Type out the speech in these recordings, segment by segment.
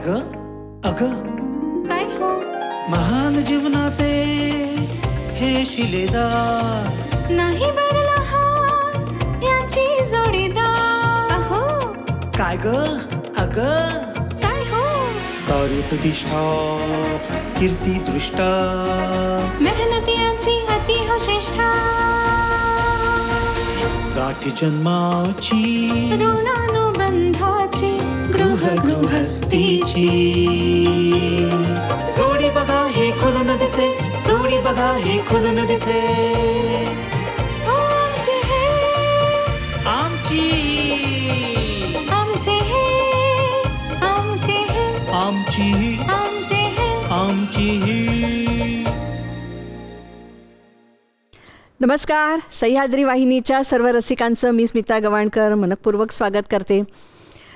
ग अग काय हो? महान जीवनाचे हे शिलेदार नाही बरला हात याची जोडीदार. अहो काय ग अग काय हो? कार्यप्रतिष्ठा कीर्ती दृष्टा मेहनतीची अति हो श्रेष्ठा. गाठी जन्माची ऋणानुबंधाची गृहस्थीची जोडी बघा हे खुलून दिसे, जोडी बघा हे खुलून दिसे. हो आमचे हे आमची आमचे हे आमचे हे आमची आमचे हे आमची. नमस्कार. सह्याद्री वाहिनीच्या सर्व रसिकांचं मी स्मिता गवाणकर मनपूर्वक स्वागत करते.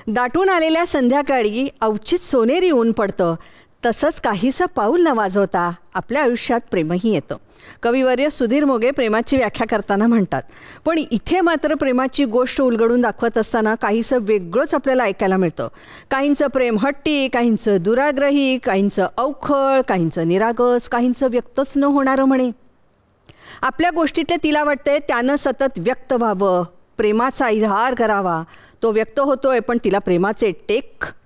दाटून आलेल्या संध्याकाळी अवचित सोनेरी ऊन पडतं, तसंच काहीसं पाऊल न वाजवता आपल्या आयुष्यात प्रेमही येतं. कविवर्य सुधीर मोघे प्रेमाची व्याख्या करताना म्हणतात, पण इथे मात्र प्रेमाची गोष्ट उलगडून दाखवत असताना काहीसं वेगळंच आपल्याला ऐकायला मिळतं. काहींचं प्रेम हट्टी, काहींचं दुराग्रही, काहींचं अवखळ, काहींचं निरागस, काहींचं व्यक्तच न होणारं म्हणे. आपल्या गोष्टीतले तिला वाटते त्यानं सतत व्यक्त व्हावं, प्रेमाचा इजहार करावा. तो व्यक्त होतोय पण तिला प्रेमाचे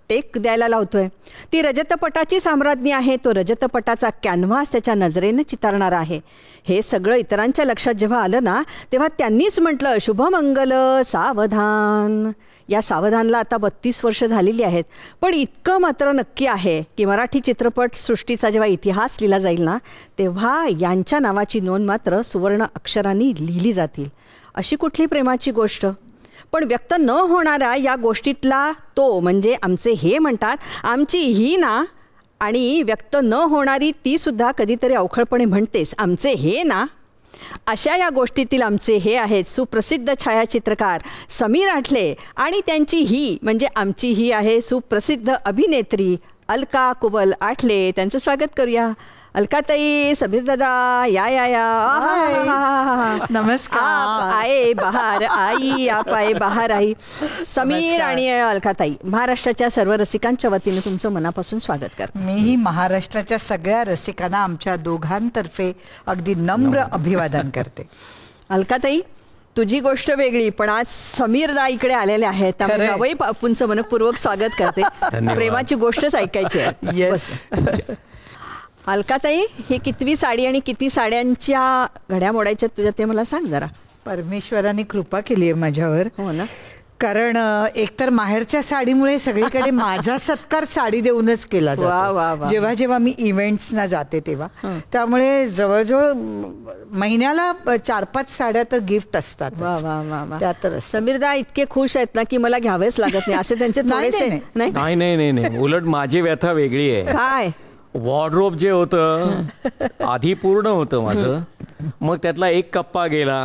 टेक द्यायला लावतोय. ती रजतपटाची साम्राज्ञी आहे, तो रजतपटाचा कॅनव्हास त्याच्या नजरेनं चितारणारा आहे. हे सगळं इतरांच्या लक्षात जेव्हा आलं ना, तेव्हा त्यांनीच म्हटलं, शुभमंगल सावधान. या सावधानला आता 32 वर्ष झालेली आहेत. पण इतकं मात्र नक्की आहे की मराठी चित्रपट सृष्टीचा जेव्हा इतिहास लिहिला जाईल ना, तेव्हा यांच्या नावाची नोंद मात्र सुवर्ण अक्षरांनी लिहिली जातील. अशी कुठली प्रेमाची गोष्ट? पण व्यक्त न होणाऱ्या या गोष्टीतला तो म्हणजे आमचे हे म्हणतात, आमची ही ना. आणि व्यक्त न होणारी ती सुद्धा कधीतरी अवखळपणे म्हणतेस, आमचे हे ना. अशा या गोष्टीतील आमचे हे आहेत सुप्रसिद्ध छायाचित्रकार समीर आठले आणि त्यांची ही म्हणजे आमची ही आहे सुप्रसिद्ध अभिनेत्री अलका कुबल आठले. त्यांचं स्वागत करूया. अलकाताई, समीर दादा, या या या. नमस्कार. आये बहार आई, आप आये बहार आई. समीर आणि अलकाताई, महाराष्ट्राच्या सर्व रसिकांच्या वतीने तुमचं मनापासून स्वागत करते. मीही महाराष्ट्राच्या सगळ्या रसिकांना आमच्या दोघांतर्फे अगदी नम्र अभिवादन करते. अलकाताई, तुझी गोष्ट वेगळी, पण आज समीर दा इकडे आलेले आहेत, त्यामुळे अवय बापूंचं मनपूर्वक स्वागत करते. प्रेमाची गोष्टच ऐकायची आहे. येस. अलकाताई, ही कितवी साडी आणि किती साड्यांच्या घड्या मोडायच्या तुझ्या ते मला सांग जरा. परमेश्वराने कृपा केली आहे माझ्यावर. हो ना. कारण एकतर माहेरच्या साडीमुळे सगळीकडे माझा सत्कार साडी देऊनच केला जातो जेव्हा जेव्हा मी इव्हेंट्सना जाते तेव्हा. त्यामुळे जवळजवळ महिन्याला 4-5 साड्या तर गिफ्ट असतात. त्या तर समीरदा इतके खुश आहेत ना की मला घ्यावेच लागत नाही असे त्यांचे थोडेसे. नाही नाही नाही, उलट माझी व्यथा वेगळी आहे. काय? वॉर्डरोब जे होतं आधी पूर्ण होतं माझं, मग त्यातला एक कप्पा गेला,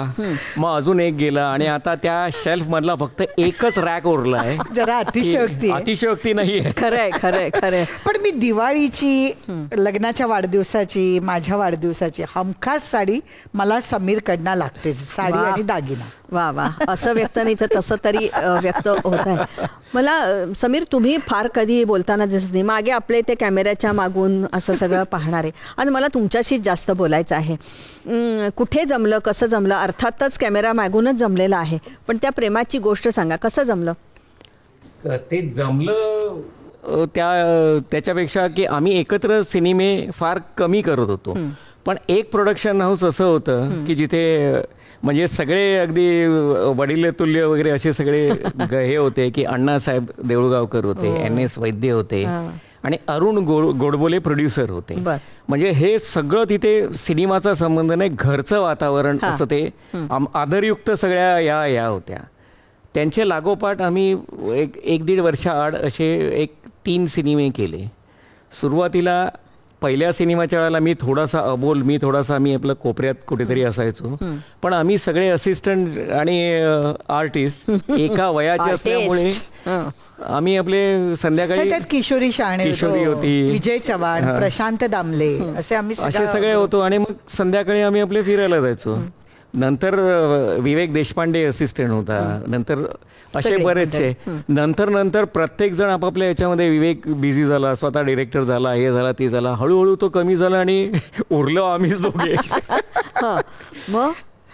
मग अजून एक गेला आणि आता त्या शेल्फ मधला फक्त एकच रॅक उरला आहे. जरा अतिशयोक्ती नाही आहे. खरंय खरंय खरंय. पण मी दिवाळीची, लग्नाच्या वाढदिवसाची, माझ्या वाढदिवसाची हमखास साडी मला समीरकडनं लागते, साडी आणि दागिना. वा वा, असं व्यक्त नाही तर तसं तरी व्यक्त होत आहे. मला समीर, तुम्ही फार कधी बोलताना दिसत नाही. मागे आपले ते कॅमेऱ्याच्या मागून असं सगळं पाहणार आहे आणि मला तुमच्याशी जास्त बोलायचं आहे. कुठे जमलं, कसं जमलं? अर्थातच कॅमेरा मागूनच जमलेला आहे, पण त्या प्रेमाची गोष्ट सांगा, कसं जमलं? ते जमलं त्याच्यापेक्षा की आम्ही एकत्र सिनेमे फार कमी करत होतो. पण एक प्रोडक्शन हाऊस असं होतं की जिथे म्हणजे सगळे अगदी वडिलतुल्य वगैरे असे सगळे हे होते की अण्णासाहेब देऊळगावकर होते, NS वैद्य होते आणि अरुण गोडबोले प्रोड्युसर होते. म्हणजे हे सगळं तिथे सिनेमाचा संबंध नाही, घरचं वातावरण असं ते आदरयुक्त सगळ्या या होत्या. त्यांचे लागोपाठ आम्ही 1-1.5 वर्षाआड असे 3 सिनेमे केले. सुरुवातीला पहिल्या सिनेमाच्या वेळेला मी थोडासा अबोल, मी आपलं कोपऱ्यात कुठेतरी असायचो. पण आम्ही सगळे असिस्टंट आणि आर्टिस्ट एका वयाचे असल्यामुळे आम्ही आपले संध्याकाळी किशोरी शाणे, किशोरी होती, विजय चव्हाण, प्रशांत दामले, असे आम्ही असे सगळे होतो. आणि मग संध्याकाळी आम्ही आपले फिरायला जायचो. नंतर विवेक देशपांडे असिस्टंट होता, नंतर असे बरेचसे, नंतर प्रत्येक जण आपापल्या याच्यामध्ये, विवेक बिझी झाला, स्वतः डिरेक्टर झाला, हे झाला ते झाला, हळूहळू तो कमी झाला आणि उरलो आम्हीच दोघे.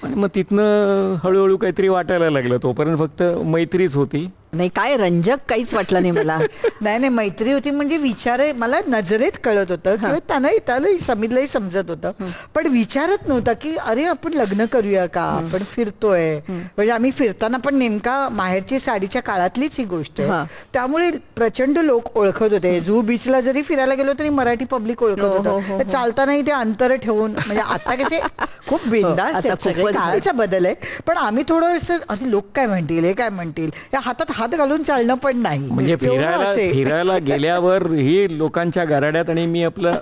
मग तिथनं हळूहळू काहीतरी वाटायला लागलं. तोपर्यंत फक्त मैत्रीच होती. नाही, काय रंजक काहीच वाटलं नाही मला. नाही मैत्री होती म्हणजे विचार मला नजरेत कळत होतं किंवा त्यालाही समीरलाही समजत होतं, पण विचारत नव्हता की अरे आपण लग्न करूया का, आपण फिरतोय. म्हणजे आम्ही फिरताना पण नेमका माहेरची साडीच्या काळातलीच ही गोष्ट आहे, त्यामुळे प्रचंड लोक ओळखत होते. जुहू बीचला जरी फिरायला गेलो तरी मराठी पब्लिक ओळखत होतं. चालतानाही ते अंतर ठेवून, म्हणजे आता कसे खूप बिनधास्त काळाचा बदल आहे, पण आम्ही थोडं अरे लोक काय म्हणतील, हे काय म्हणतील, या हातात हात घालून चालणं पण नाही. म्हणजे फिरायला गेल्यावर ही लोकांच्या गराड्यात आणि मी आपलं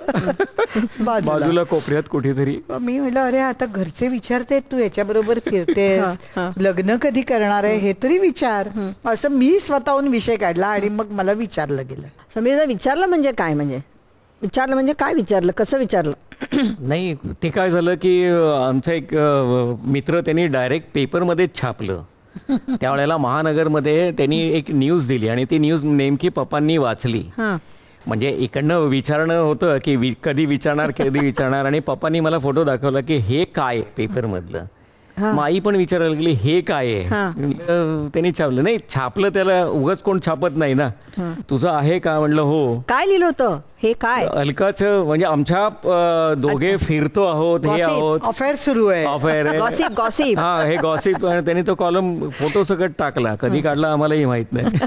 बाजूला कोपऱ्यात कुठेतरी. मी म्हटलं अरे आता घरचे विचारते तू याच्याबरोबर फिरतेस, लग्न कधी करणार आहे हे तरी विचार, असं मी स्वतःहून विषय काढला आणि मग मला विचारलं गेलं. समीरला विचारलं म्हणजे काय, विचारलं म्हणजे काय विचारलं, कसं विचारलं? नाही, ते काय झालं की आमचा एक मित्र त्यांनी डायरेक्ट पेपरमध्येच छापलं. त्यावेळेला महानगरमध्ये त्यांनी एक न्यूज दिली आणि ती न्यूज नेमकी पप्पांनी वाचली. म्हणजे इकडनं विचारणं होतं की कधी विचारणार आणि पप्पांनी मला फोटो दाखवला की हे काय पेपरमधलं. मग आई पण विचारायला लागली हे काय आहे. त्यांनी छापलं. नाही, छापलं त्याला उगाच कोण छापत नाही ना. तुझं आहे का म्हणलं हो. काय लिहिलं होतं हे काय? अलकाचं, म्हणजे आमच्या दोघे फिरतो आहोत, हे आहोत, अफेअर सुरू आहे, अफेअर आहे, गॉसिप. हा, हे गॉसिप. त्यांनी तो कॉलम फोटो सकट टाकला, कधी काढला आम्हालाही माहित नाही.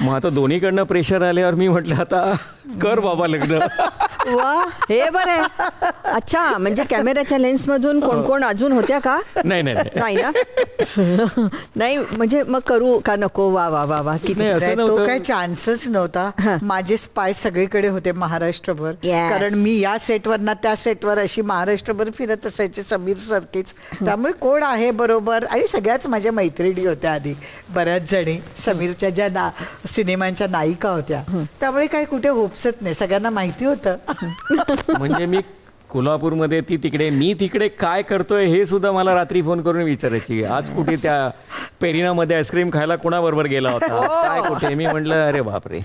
मग आता दोन्हीकडनं प्रेशर आल्यावर मी म्हटलं आता कर बाबा लग्न. वा, हे बरं आहे. अच्छा, म्हणजे कॅमेऱ्याच्या लेन्स मधून कोण कोण अजून होत्या का? नाही ना. नाही, म्हणजे मग करू का नको? वा वा वा वा, तो काही चान्सच नव्हता. माझे स्पाय सगळीकडे होते महाराष्ट्रभर, कारण मी या सेटवर ना त्या सेटवर अशी महाराष्ट्रभर फिरत असायचे समीर सारखीच. त्यामुळे कोण आहे बरोबर, आणि सगळ्याच माझ्या मैत्रिणी होत्या आधी बऱ्याच जणी, समीरच्या ज्या सिनेमांच्या नायिका होत्या, त्यामुळे काही कुठे होपसत नाही, सगळ्यांना माहिती होतं. म्हणजे मी कोल्हापूरमध्ये, ती तिकडे, मी तिकडे काय करतोय हे सुद्धा मला रात्री फोन करून विचारायची. आज कुठे त्या पेरिनामध्ये आईस्क्रीम खायला कोणाबरोबर गेला होता, काय कुठे. मी म्हटलं अरे बापरे,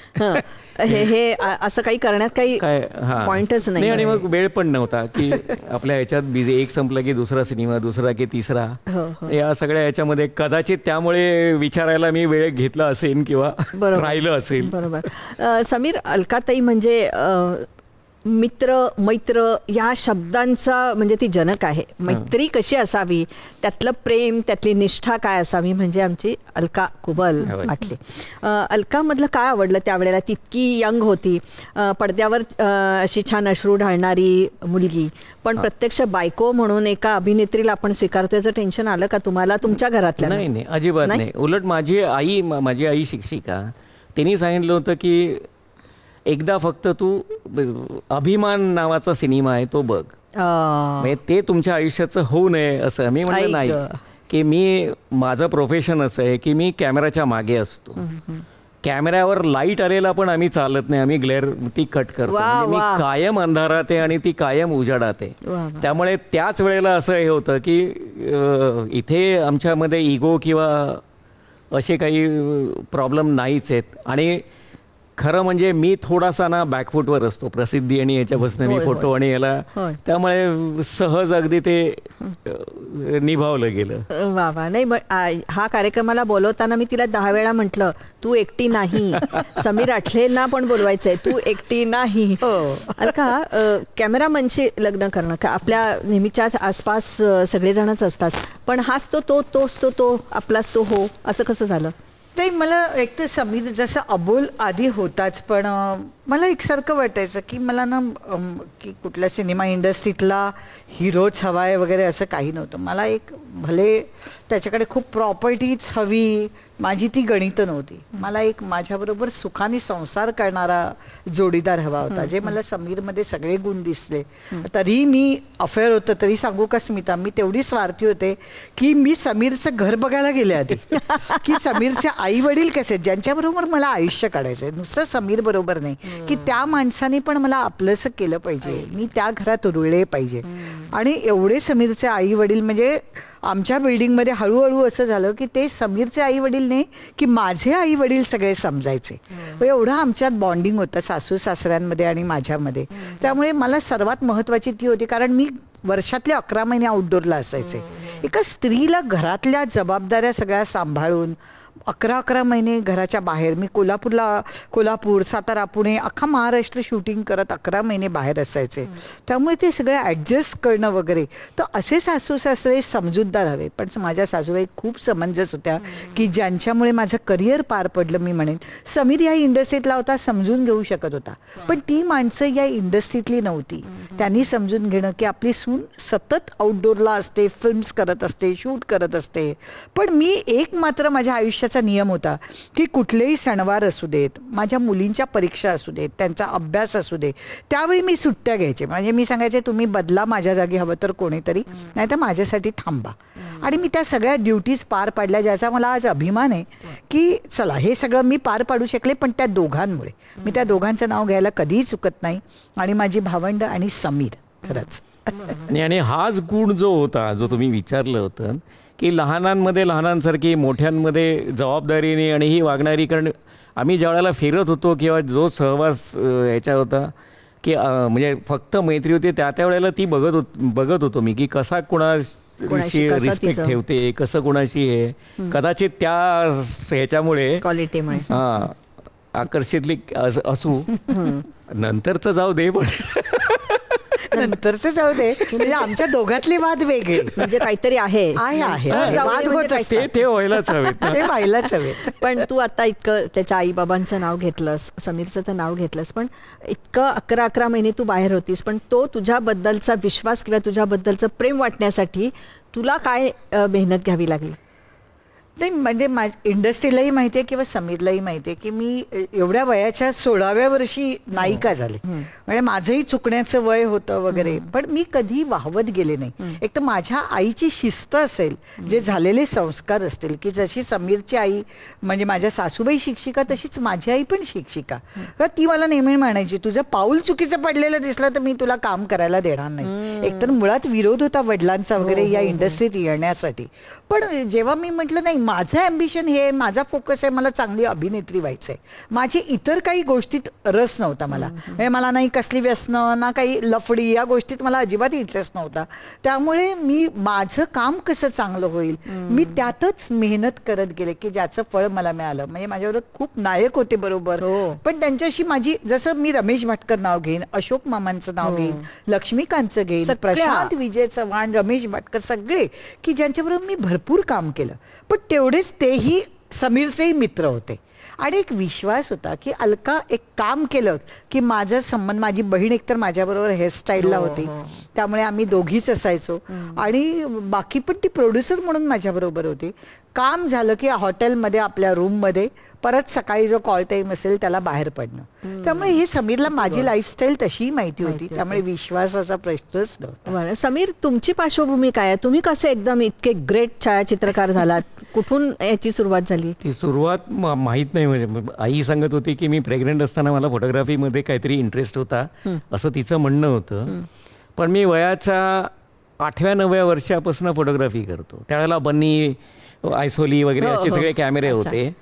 हे असं काही करण्यात काही पॉइंटच नाही. आणि मग वेळ पण नव्हता की आपल्या ह्याच्यात बिझी, एक संपला की दुसरा सिनेमा, दुसरा की तिसरा, या सगळ्या ह्याच्यामध्ये कदाचित त्यामुळे विचारायला मी वेळ घेतला असेल किंवा राहिलं असेल. बरोबर. समीर, अलकाताई म्हणजे मित्र मैत्र या शब्दांचा म्हणजे ती जनक आहे. मैत्री कशी असावी, त्यातलं प्रेम, त्यातली निष्ठा काय असावी, म्हणजे आमची अलका कुबल वाटली. अलकामधलं काय आवडलं त्यावेळेला? तितकी यंग होती, पडद्यावर अशी छान अश्रू ढाळणारी मुलगी, पण प्रत्यक्ष बायको म्हणून एका अभिनेत्रीला आपण स्वीकारतो, याचं टेन्शन आलं का तुम्हाला तुमच्या घरातल्या? नाही, अजिबात नाही. उलट माझी आई शिक्षिका, त्यांनी सांगितलं होतं की एकदा फक्त तू अभिमान नावाचा सिनेमा आहे तो बघ, म्हणजे ते तुमच्या आयुष्याचं होऊ नये असं. मी म्हटलं नाही, की मी, माझं प्रोफेशन असं आहे की मी कॅमेराच्या मागे असतो. कॅमेऱ्यावर लाईट आलेला पण आम्ही चालत नाही, आम्ही ग्लेअर ती कट करतो. म्हणजे मी कायम अंधारात आहे आणि ती कायम उजाडात आहे. त्यामुळे त्याच वेळेला असं हे होतं की इथे आमच्यामध्ये इगो किंवा असे काही प्रॉब्लेम नाहीच आहेत. आणि खरं म्हणजे मी थोडासा ना बॅकफूटवर असतो, प्रसिद्धी आणि याच्यापासून मी फोटो आणि याला, त्यामुळे सहज अगदी ते निभावलं गेलं. वा वा. नाही, हा कार्यक्रमाला बोलवताना मी तिला 10 वेळा म्हटलं तू एकटी नाही, समीर आठलेंना पण बोलवायचंय, तू एकटी नाही. अलका, कॅमेरामनशी लग्न करणं का आपल्या नेहमीच्याच आसपास सगळेजणच असतात, पण हाच तोच तो आपलाच तो हो, असं कसं झालं? ते मला एक तर समीर जसं अबोल आधी होताच, पण मला एकसारखं वाटायचं की मला ना की कुठल्या सिनेमा इंडस्ट्रीतला हिरोच हवा आहे वगैरे असं काही नव्हतं. मला एक भले त्याच्याकडे खूप प्रॉपर्टीज हवी, माझी ती गणितं नव्हती. मला एक माझ्याबरोबर सुखाने संसार करणारा जोडीदार हवा होता, जे मला समीरमध्ये सगळे गुण दिसले. तरी मी अफेअर होतं तरी सांगू का स्मिता, मी तेवढी स्वार्थी होते की मी समीरचं घर बघायला गेले आधी, की समीरचे आई वडील कसे, ज्यांच्याबरोबर मला आयुष्य काढायचं आहे, नुसतं समीर बरोबर नाही. की त्या माणसाने पण मला आपलंसं केलं पाहिजे, मी त्या घरात रुळले पाहिजे. आणि एवढे समीरचे आई वडील, म्हणजे आमच्या बिल्डिंगमध्ये हळूहळू असं झालं की ते समीरचे आई वडील नाही की माझे आई वडील सगळे समजायचे. एवढं आमच्यात बॉन्डिंग होतं सासू सासऱ्यांमध्ये आणि माझ्यामध्ये. त्यामुळे मला सर्वात महत्त्वाची ती होती, कारण मी वर्षातले 11 महिने आउटडोअरला असायचे. एका स्त्रीला घरातल्या जबाबदाऱ्या सगळ्या सांभाळून 11 महिने घराच्या बाहेर, मी कोल्हापूर, सातारा, पुणे, अख्खा महाराष्ट्र शूटिंग करत 11 महिने बाहेर असायचे. त्यामुळे ते सगळं ॲडजस्ट करणं वगैरे. तर असे सासू सासरे समजूतदार हवे. पण माझ्या सासूबाई खूप समंजस होत्या की ज्यांच्यामुळे माझं करिअर पार पडलं. मी म्हणेन समीर या इंडस्ट्रीतला होता, समजून घेऊ शकत होता, पण ती माणसं या इंडस्ट्रीतली नव्हती. त्यांनी समजून घेणं की आपली सून सतत आउटडोअरला असते, फिल्म्स करत असते, शूट करत असते. पण मी एक मात्र माझ्या आयुष्याचा नियम होता की कुठलेही सणवार असू देत, माझ्या मुलींच्या परीक्षा असू देत, त्यांचा अभ्यास असू दे, त्यावेळी मी सुट्ट्या घ्यायचे. म्हणजे मी सांगायचे तुम्ही बदला, माझ्या जागी हवं तर कोणीतरी, नाही तर माझ्यासाठी थांबा. आणि मी त्या सगळ्या ड्युटीज पार पाडल्या, ज्याचा मला आज अभिमान आहे की चला हे सगळं मी पार पाडू शकले. पण त्या दोघांमुळे, मी त्या दोघांचं नाव घ्यायला कधीही चुकत नाही. आणि माझी भावंड आणि समीर, खरंच. आणि हाच गुण जो होता, जो तुम्ही विचारलं होतं की लहानांमध्ये लहानांसारखी, मोठ्यांमध्ये जबाबदारीने आणि ही वागणारी. कारण आम्ही ज्या वेळेला फिरत होतो किंवा जो सहवास याच्या होता की म्हणजे फक्त मैत्री होती, त्या वेळेला ती बघत होतो मी की कसा कुणाशी रिस्पेक्ट ठेवते, कसं कुणाशी हे. कदाचित त्या ह्याच्यामुळे क्वालिटीमुळे हां आकर्षितली असू. नंतरचं जाऊ दे, पण नंतरच जाऊ दे. म्हणजे आमच्या दोघातले वाद वेगळे, म्हणजे काहीतरी आहे वाद होत असते, ते व्हायलाच हवेत, ते व्हायलाच हवेत. पण तू आता इतकं त्याच्या आईबाबांचं नाव घेतलंस, समीरचं तर नाव घेतलंस, पण इतकं 11 महिने तू बाहेर होतीस, पण तो तुझ्याबद्दलचा विश्वास किंवा तुझ्याबद्दलचं प्रेम वाटण्यासाठी तुला काय मेहनत घ्यावी लागली? नाही म्हणजे इंडस्ट्रीलाही माहिती आहे किंवा समीरलाही माहिती आहे की मी एवढ्या वयाच्या 16व्या वर्षी नायिका झाले. म्हणजे माझंही चुकण्याचं वय होतं वगैरे, पण मी कधी वाहवत गेले नाही. एक तर माझ्या आईची शिस्त असेल, जे झालेले संस्कार असतील, की जशी समीरची आई म्हणजे माझ्या सासूबाई शिक्षिका, तशीच माझी आई पण शिक्षिका. तर ती मला नेहमी म्हणायची तुझं पाऊल चुकीचं पडलेलं दिसलं तर मी तुला काम करायला देणार नाही. एकतर मुळात विरोध होता वडिलांचा वगैरे या इंडस्ट्रीत येण्यासाठी. पण जेव्हा मी म्हटलं नाही, माझं ॲम्बिशन हे, माझा फोकस आहे, मला चांगली अभिनेत्री व्हायचं आहे, माझे इतर काही गोष्टीत रस नव्हता मला. म्हणजे मला नाही कसली व्यसनं ना काही लफडी, या गोष्टीत मला अजिबात इंटरेस्ट नव्हता. त्यामुळे मी माझं काम कसं चांगलं होईल मी त्यातच मेहनत करत गेले की ज्याचं फळ मला मिळालं. म्हणजे माझ्याबरोबर खूप नायक होते बरोबर, पण त्यांच्याशी माझी, जसं मी रमेश भाटकर नाव घेईन, अशोक मामांचं नाव घेईन, लक्ष्मीकांतचं घेईन, प्रशांत विजय चव्हाण, रमेश भाटकर, सगळे की ज्यांच्याबरोबर मी भरपूर काम केलं. पण तेवढेच तेही समीरचेही मित्र होते. आणि एक विश्वास होता की अलका एक काम केलं की माझा संबंध, माझी बहीण एकतर माझ्याबरोबर हेअरस्टाईलला होती, त्यामुळे आम्ही दोघीच असायचो. आणि बाकी पण ती प्रोड्युसर म्हणून माझ्याबरोबर होती. काम झालं की हॉटेलमध्ये आपल्या रूममध्ये, परत सकाळी जो कॉल टाईम असेल त्याला बाहेर पडणं. त्यामुळे हे समीरला माझी लाईफस्टाईल तशी माहिती होती, त्यामुळे विश्वासाचा प्रश्नच नव्हता. समीर, तुमची पार्श्वभूमी काय आहे? तुम्ही कसे एकदम इतके ग्रेट छायाचित्रकार झालात? कुठून याची सुरुवात झाली? ती सुरुवात माहीत नाही. म्हणजे आई सांगत होती की मी प्रेग्नंट असताना मला फोटोग्राफीमध्ये काहीतरी इंटरेस्ट होता, असं तिचं म्हणणं होतं. पण मी वयाच्या 8व्या-9व्या वर्षापासून फोटोग्राफी करतो. त्यावेळेला बन्नी, आयसोली वगैरे असे सगळे कॅमेरे होते,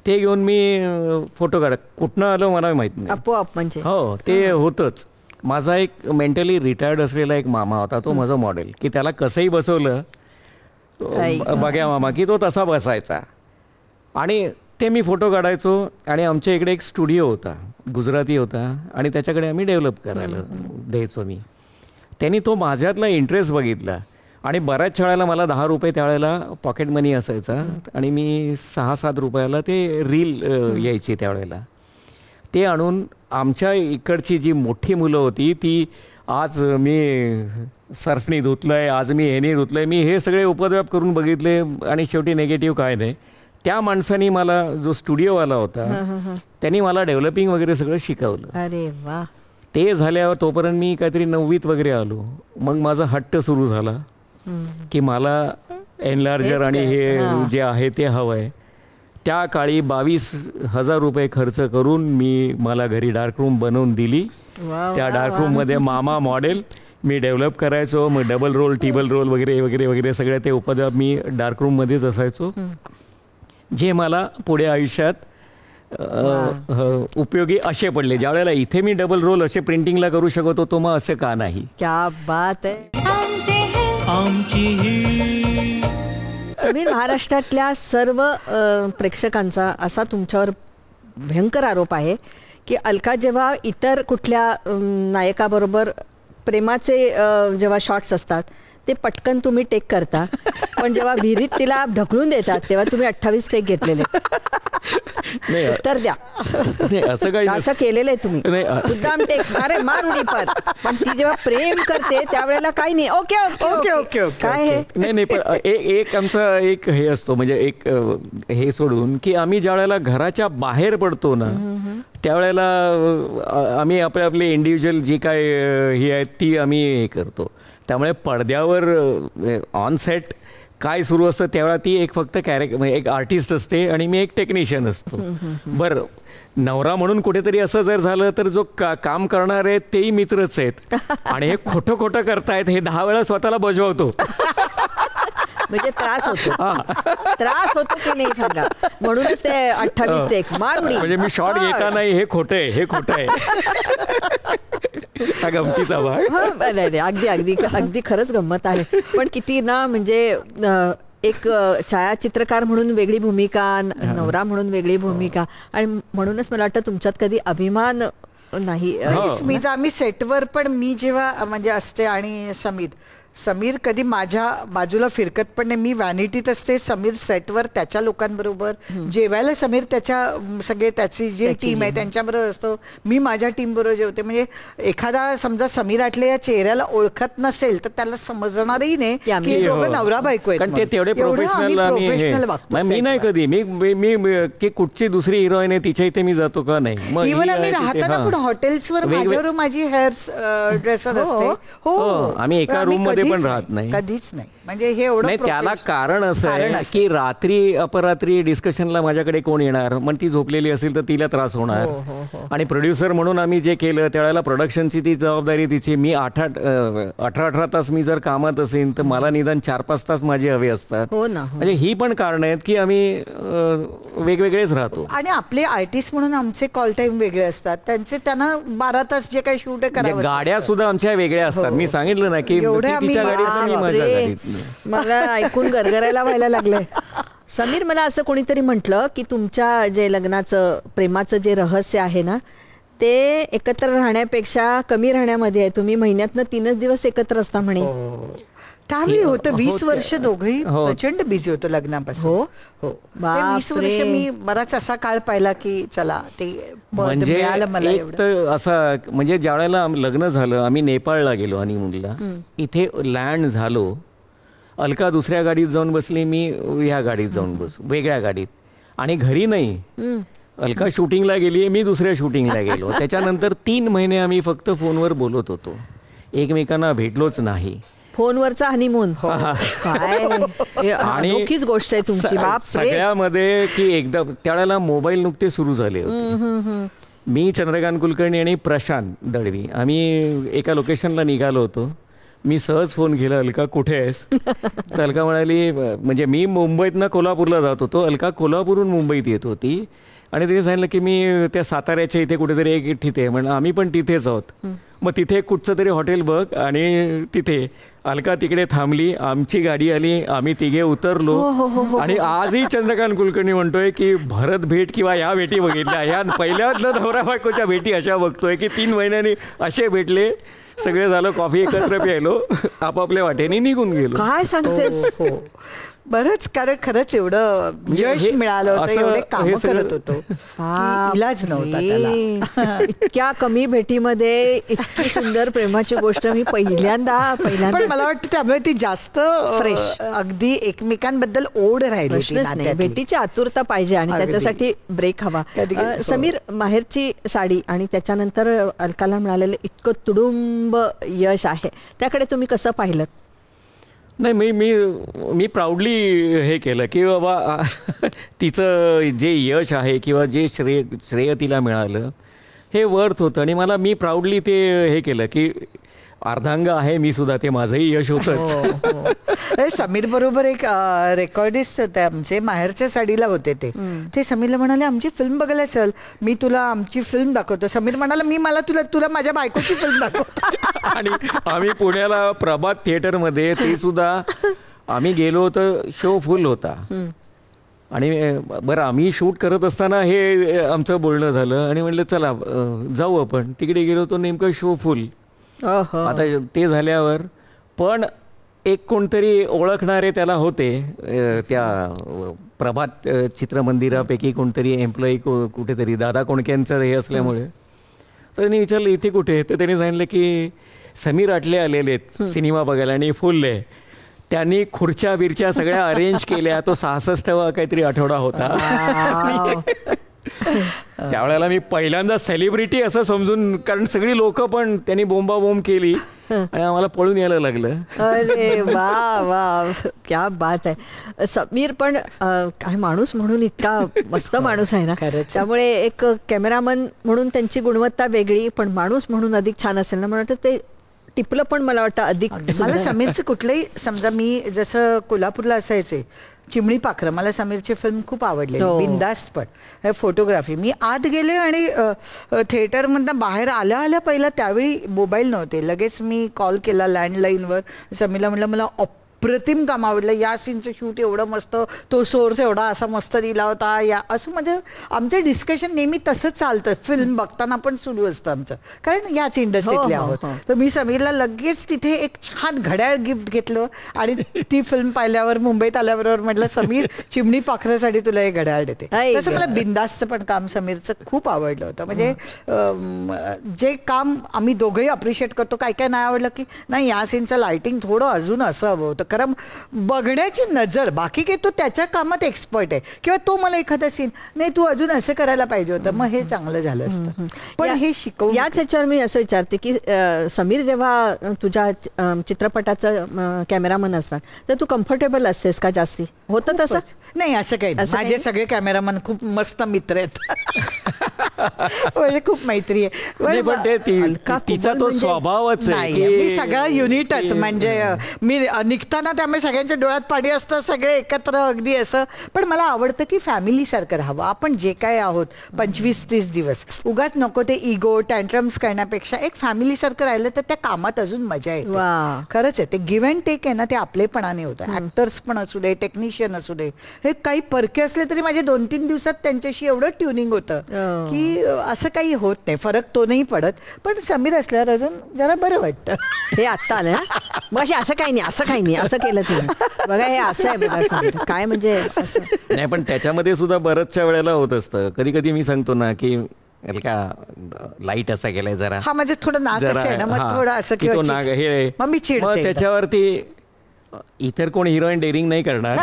ते घेऊन मी फोटो काढत. कुठनं आलो मला माहित नाही, आपोआप म्हणजे. हो, ते होतंच. माझा एक मेंटली रिटायर्ड असलेला एक मामा होता, तो माझा मॉडेल, की त्याला कसंही बसवलं बघ्या मामा की तो तसा बसायचा. आणि ते मी फोटो काढायचो. आणि आमच्या इकडे एक स्टुडिओ होता, गुजराती होता, आणि त्याच्याकडे आम्ही डेव्हलप करायला द्यायचो मी. त्यांनी तो माझ्यातला इंटरेस्ट बघितला. आणि बऱ्याच वेळेला मला 10 रुपये त्यावेळेला पॉकेट मनी असायचा, आणि मी 6-7 रुपयाला ते रील यायची त्यावेळेला. ते आणून आमच्या इकडची जी मोठी मुलं होती ती, आज मी सर्फनी धुतलंय, आज मी ह्यानी धुतलंय, मी हे सगळे उपद्व्याप करून बघितले, आणि शेवटी नेगेटिव्ह काय नाही. त्या माणसाने मला, जो स्टुडिओवाला होता, त्यांनी मला डेव्हलपिंग वगैरे सगळं शिकवलं. अरे वा. ते झाल्यावर तोपर्यंत मी काहीतरी 9वीत वगैरे आलो. मग माझा हट्ट सुरू झाला की मला एनलार्जर आणि हे जे आहे ते हवं आहे. त्या काळी 22,000 रुपये खर्च करून मला घरी डार्क रूम बनवून दिली. त्या डार्क रूममध्ये मामा मॉडेल मी डेव्हलप करायचो. मग डबल रोल, टिबल रोल वगैरे वगैरे वगैरे सगळे ते उपद्रव मी डार्क रूममध्येच असायचो, जे मला पुढे आयुष्यात उपयोगी असे पडले. ज्या वेळेला इथे मी डबल रोल असे प्रिंटिंगला करू शकत होतो, मग असे का नाही. क्या बात आहे. समीर, महाराष्ट्रातल्या सर्व प्रेक्षकांचा असा तुमच्यावर भयंकर आरोप आहे की अलका जेव्हा इतर कुठल्या नायकाबरोबर प्रेमाचे जेव्हा शॉट्स असतात ते पटकन तुम्ही टेक करता, पण जेव्हा विहिरीत तिला ढकलून देतात तेव्हा तुम्ही 28 टेक घेतलेले. उत्तर द्या. असं काही असं केलेलं आहे तुम्ही, मुद्दाम टेक, अरे मार उडी पण ती जेव्हा प्रेम करते त्यावेळेला काही नाही. ओके ओके ओके ओके काय हे नाही पण एक आमचा एक हे असतो, म्हणजे एक हे सोडून की आम्ही ज्या वेळेला घराच्या बाहेर पडतो ना त्यावेळेला आम्ही आपले इंडिव्हिज्युअल जी काय ही आहे ती आम्ही हे करतो. त्यामुळे पडद्यावर ऑन सेट काय सुरू असतं त्यावेळेला ती एक फक्त म्हणजे एक आर्टिस्ट असते आणि मी एक टेक्निशियन असतो. बरं, नवरा म्हणून कुठेतरी असं जर झालं तर जो काम करणार आहेत तेही मित्रच आहेत आणि हे खोटं खोटं करतायत हे 10 वेळा स्वतःला बजवतो. म्हणजे त्रास होतो की नाही सांगा, म्हणूनच ते 28 टेक मार उडी. म्हणजे मी शॉट घेता नाही, हे खोटं आहे, हे खोटं आहे. हा गमतीचा भाग. नाही अगदी अगदी अगदी खरंच गंमत आहे. पण किती ना, म्हणजे एक छायाचित्रकार म्हणून वेगळी भूमिका, नवरा म्हणून वेगळी भूमिका, आणि म्हणूनच मला वाटतं तुमच्यात कधी अभिमान नाही. स्मिता, आम्ही सेटवर पण मी जेव्हा म्हणजे असते आणि समीर कधी माझ्या बाजूला फिरकत पण नाही. मी व्हॅनिटीत असते, समीर सेटवर त्याच्या लोकांबरोबर जेवायला. समीर सगळे त्याची जी टीम आहे त्यांच्याबरोबर असतो, मी माझ्या टीम बरोबर जेवते. म्हणजे एखादा समजा समीर आटले या चेहऱ्याला ओळखत नसेल तर त्याला समजणारही नाही की दोघं नवरा बायको आहेत. कारण ते तेवढे प्रोफेशनल वागतो. मी नाही कधी मी की कुठची दुसरी हिरोईन आहे तिच्या इथे मी जातो का नाही. इव्हन आम्ही राहताना पण हॉटेल्सवर माझ्यावर माझी हेअर ड्रेसर असते. हो, आम्ही एका रूम मध्ये पण राहत नाही, कधीच नाही. म्हणजे हे एवढं नाही. त्याला कारण असं आहे की रात्री अपरात्री डिस्कशनला माझ्याकडे कोण येणार, मग ती झोपलेली असेल तर तिला त्रास होणार. आणि प्रोड्युसर म्हणून आम्ही जे केलं त्यावेळेला प्रोडक्शनची ती जबाबदारी तिची. मी 18 तास मी जर कामात असेल तर मला निदान 4-5 तास माझे हवे असतात. म्हणजे ही पण कारण आहेत की आम्ही वेगवेगळेच राहतो. आणि आपले आर्टिस्ट म्हणून आमचे कॉल टाइम वेगळे असतात, त्यांना 12 तास जे काही शूट करावं. गाड्या सुद्धा आमच्या वेगळ्या असतात. मी सांगितलं ना की तिच्या गाडीत मी माझ्या गाडीत. मला ऐकून गरगरायला व्हायला लागलंय. समीर, मला असं कोणीतरी म्हटलं की तुमच्या जे लग्नाचं प्रेमाचं जे रहस्य आहे ना ते एकत्र राहण्यापेक्षा कमी राहण्यामध्ये आहे. तुम्ही महिन्यातनं 3च दिवस एकत्र असता म्हणे. त्यावेळी होतं 20 वर्ष दोघंही प्रचंड बिझी होतो लग्नापासून. 20 वर्ष मी बराच असा काळ पाहिला की चला ते म्हणजे एक तर असं, म्हणजे ज्या वेळेला लग्न झालं आम्ही नेपाळला गेलो आणि मुलीला इथे लँड झालो. अलका दुसऱ्या गाडीत जाऊन बसली, मी ह्या गाडीत जाऊन वेगळ्या गाडीत. आणि घरी नाही, अलका शूटिंगला गेली, मी दुसऱ्या शूटिंगला गेलो. त्याच्यानंतर 3 महिने आम्ही फक्त फोनवर बोलत होतो, एकमेकांना भेटलोच नाही. फोनवरचा हनीमून काय अनोखीच गोष्ट आहे तुमची. सगळ्यामध्ये की एकदा त्यावेळेला मोबाईल नुकते सुरू झाले होते. मी, चंद्रकांत कुलकर्णी आणि प्रशांत दळवी आम्ही एका लोकेशनला निघालो होतो. मी सहज फोन केला, अलका कुठे आहेस? तर अलका म्हणाली, म्हणजे मी मुंबईतनं कोल्हापूरला जात होतो, अलका कोल्हापूरहून मुंबईत येत होती. आणि तिने सांगितलं की मी त्या साताऱ्याच्या इथे कुठेतरी एक तिथे, म्हणजे आम्ही पण तिथेच आहोत. मग तिथे कुठचं तरी हॉटेल बघ. आणि तिथे अलका तिकडे थांबली, आमची गाडी आली, आम्ही तिघे उतरलो. आणि आजही चंद्रकांत कुलकर्णी म्हणतोय की भरत भेट किंवा या भेटी बघितल्या, ह्या पहिल्याच नवरा बायकोच्या भेटी अशा बघतोय की 3 महिन्यांनी असे भेटले, सगळे झालं, कॉफी एकत्र प्यायलो, आपापल्या वाटेने निघून गेलो. काय सांगतेस? बरंच, कारण खरंच एवढं यश मिळालं होतं, एवढे काम करत होतो, इलाज नव्हता त्याला. इतक्या कमी भेटीमध्ये इतकी सुंदर प्रेमाची गोष्ट मी पहिल्यांदा. पण मला वाटतं त्यामुळे ती जास्त फ्रेश, अगदी एकमेकांबद्दल ओढ राहिली. भेटीची आतुरता पाहिजे आणि त्याच्यासाठी ब्रेक हवा. समीर, माहेरची साडी आणि त्याच्यानंतर अलकाला मिळालेलं इतकं तुडुंब यश आहे, त्याकडे तुम्ही कसं पाहिलं? नाही मी प्राऊडली हे केलं की बाबा तिचं जे यश आहे किंवा जे श्रेय तिला मिळालं हे वर्थ होतं आणि मी प्राऊडली ते हे केलं की अर्धांग आहे मी सुद्धा, ते माझंही यश होतंच. समीर बरोबर एक रेकॉर्डिस्ट होते आमचे, माहेरच्या साडीला होते ते समीरला म्हणाले आमची फिल्म बघायला चल, मी तुला आमची फिल्म दाखवतो. समीर म्हणाला मला तुला माझ्या बायकोची फिल्म दाखवतो. आणि आम्ही पुण्याला प्रभात थिएटरमध्ये ते सुद्धा आम्ही गेलो होतो, शो फुल होता. आणि बरं आम्ही शूट करत असताना हे आमचं बोलणं झालं आणि म्हटलं चला जाऊ आपण. तिकडे गेलो होतो, नेमकं शो फुल. आता ते झाल्यावर पण एक कोणतरी ओळखणारे त्याला होते त्या प्रभात चित्रमंदिरापैकी कोणतरी एम्प्लॉई कुठेतरी दादा कोणक्यांचं हे असल्यामुळे. तर त्यांनी विचारलं इथे कुठे, तर त्यांनी सांगितलं की समीर आटले आलेले आहेत सिनेमा बघायला आणि फुल आहे. त्यांनी खुर्च्या बिरच्या सगळ्या अरेंज केल्या. तो 66वा काहीतरी आठवडा होता. त्यावेळेला मी पहिल्यांदा सेलिब्रिटी असं समजून, कारण सगळी लोक पण त्यांनी बोंबाबोंब केली आणि आम्हाला पळून यायला लागलं. अरे वा वा, क्या बात आहे. समीर पण काय माणूस म्हणून इतका मस्त माणूस आहे ना. त्यामुळे एक कॅमेरामन म्हणून त्यांची गुणवत्ता वेगळी, पण माणूस म्हणून अधिक छान असेल ना. मला वाटतं ते टिपलं पण मला वाटतं अधिक. मला समीरचं कुठलंही, समजा मी जसं कोल्हापूरला असायचे, चिमणी पाखरं, मला समीरची फिल्म खूप आवडली. बिंदास पण फोटोग्राफी. मी आत गेले आणि थिएटरमधनं बाहेर आल्या पहिला त्यावेळी मोबाईल नव्हते, लगेच मी कॉल केला लँडलाईनवर. समीरला म्हटलं मला अप्रतिम काम आवडलं, या सीनचं शूट एवढं मस्त, तो सोर्स एवढा असा मस्त दिला होता, या असं. म्हणजे आमचं डिस्कशन नेहमी तसंच चालतं, फिल्म बघताना पण सुरू असतं आमचं, कारण याच इंडस्ट्रीतले आहोत. तर मी समीरला लगेच तिथे एक छान घड्याळ गिफ्ट घेतलं आणि ती फिल्म पाहिल्यावर मुंबईत आल्याबरोबर म्हटलं समीर चिमणी पाखरासाठी तुला हे घड्याळ देते. तसं मला बिंदासचं पण काम समीरचं खूप आवडलं होतं. म्हणजे जे काम आम्ही दोघंही अप्रिशिएट करतो, काय काय नाही आवडलं की नाही या सीनचं लायटिंग थोडं अजून असं हवं होतं, कारण बघण्याची नजर, बाकी काही तो त्याच्या कामात एक्सपर्ट आहे, किंवा तो मला एखादा सीन नाही तू अजून असं करायला पाहिजे होतं, मग हे चांगलं झालं असतं. पण हे शिकवून याच ह्याच्यावर मी असं विचारते की समीर जेव्हा तुझ्या चित्रपटाचं कॅमेरामन असतात तर तू कम्फर्टेबल असतेस का जास्ती? होतं तसं? नाही असं काही नाही, माझे सगळे कॅमेरामन खूप मस्त मित्र आहेत. म्हणजे खूप मैत्री आहे. पण ते तिचा तो स्वभावच आहे. मी सगळं युनिटच, म्हणजे मी निघताना त्यामुळे सगळ्यांच्या डोळ्यात पाणी असतं, सगळे एकत्र अगदी असं. पण मला आवडतं की फॅमिली सारखं राहावं. आपण जे काय आहोत 25-30 दिवस, उगाच नको ते इगो टँट्रम्स करण्यापेक्षा एक फॅमिली सारखं राहिलं तर त्या कामात अजून मजा येते. खरंच आहे, ते गिव्ह अँड टेक आहे ना, ते आपलेपणाने होतं. ऍक्टर्स पण असू दे, टेक्निशियन असू दे, हे काही परके असले तरी माझे 2-3 दिवसात त्यांच्याशी एवढं ट्युनिंग होतं की असं काही होत नाही, फरक तो नाही पडत. पण समीर असल्यावर अजून जरा बरं वाटतं. हे आत्ता आलं ना मग, असं काही नाही, असं काही नाही, असं केलं तुम्ही बघा, हे असं आहे बघा काय, म्हणजे असं नाही. पण त्याच्यामध्ये सुद्धा बऱ्याचशा वेळेला होत असतं. कधी कधी मी सांगतो ना की का लाईट असा गेलाय जरा, हा म्हणजे थोडं नाक आहे ना, मग थोडं असं तो नाक हे, मग मी चिडते. त्याच्यावरती इतर कोण हिरोईन डेअरिंग नाही करणार.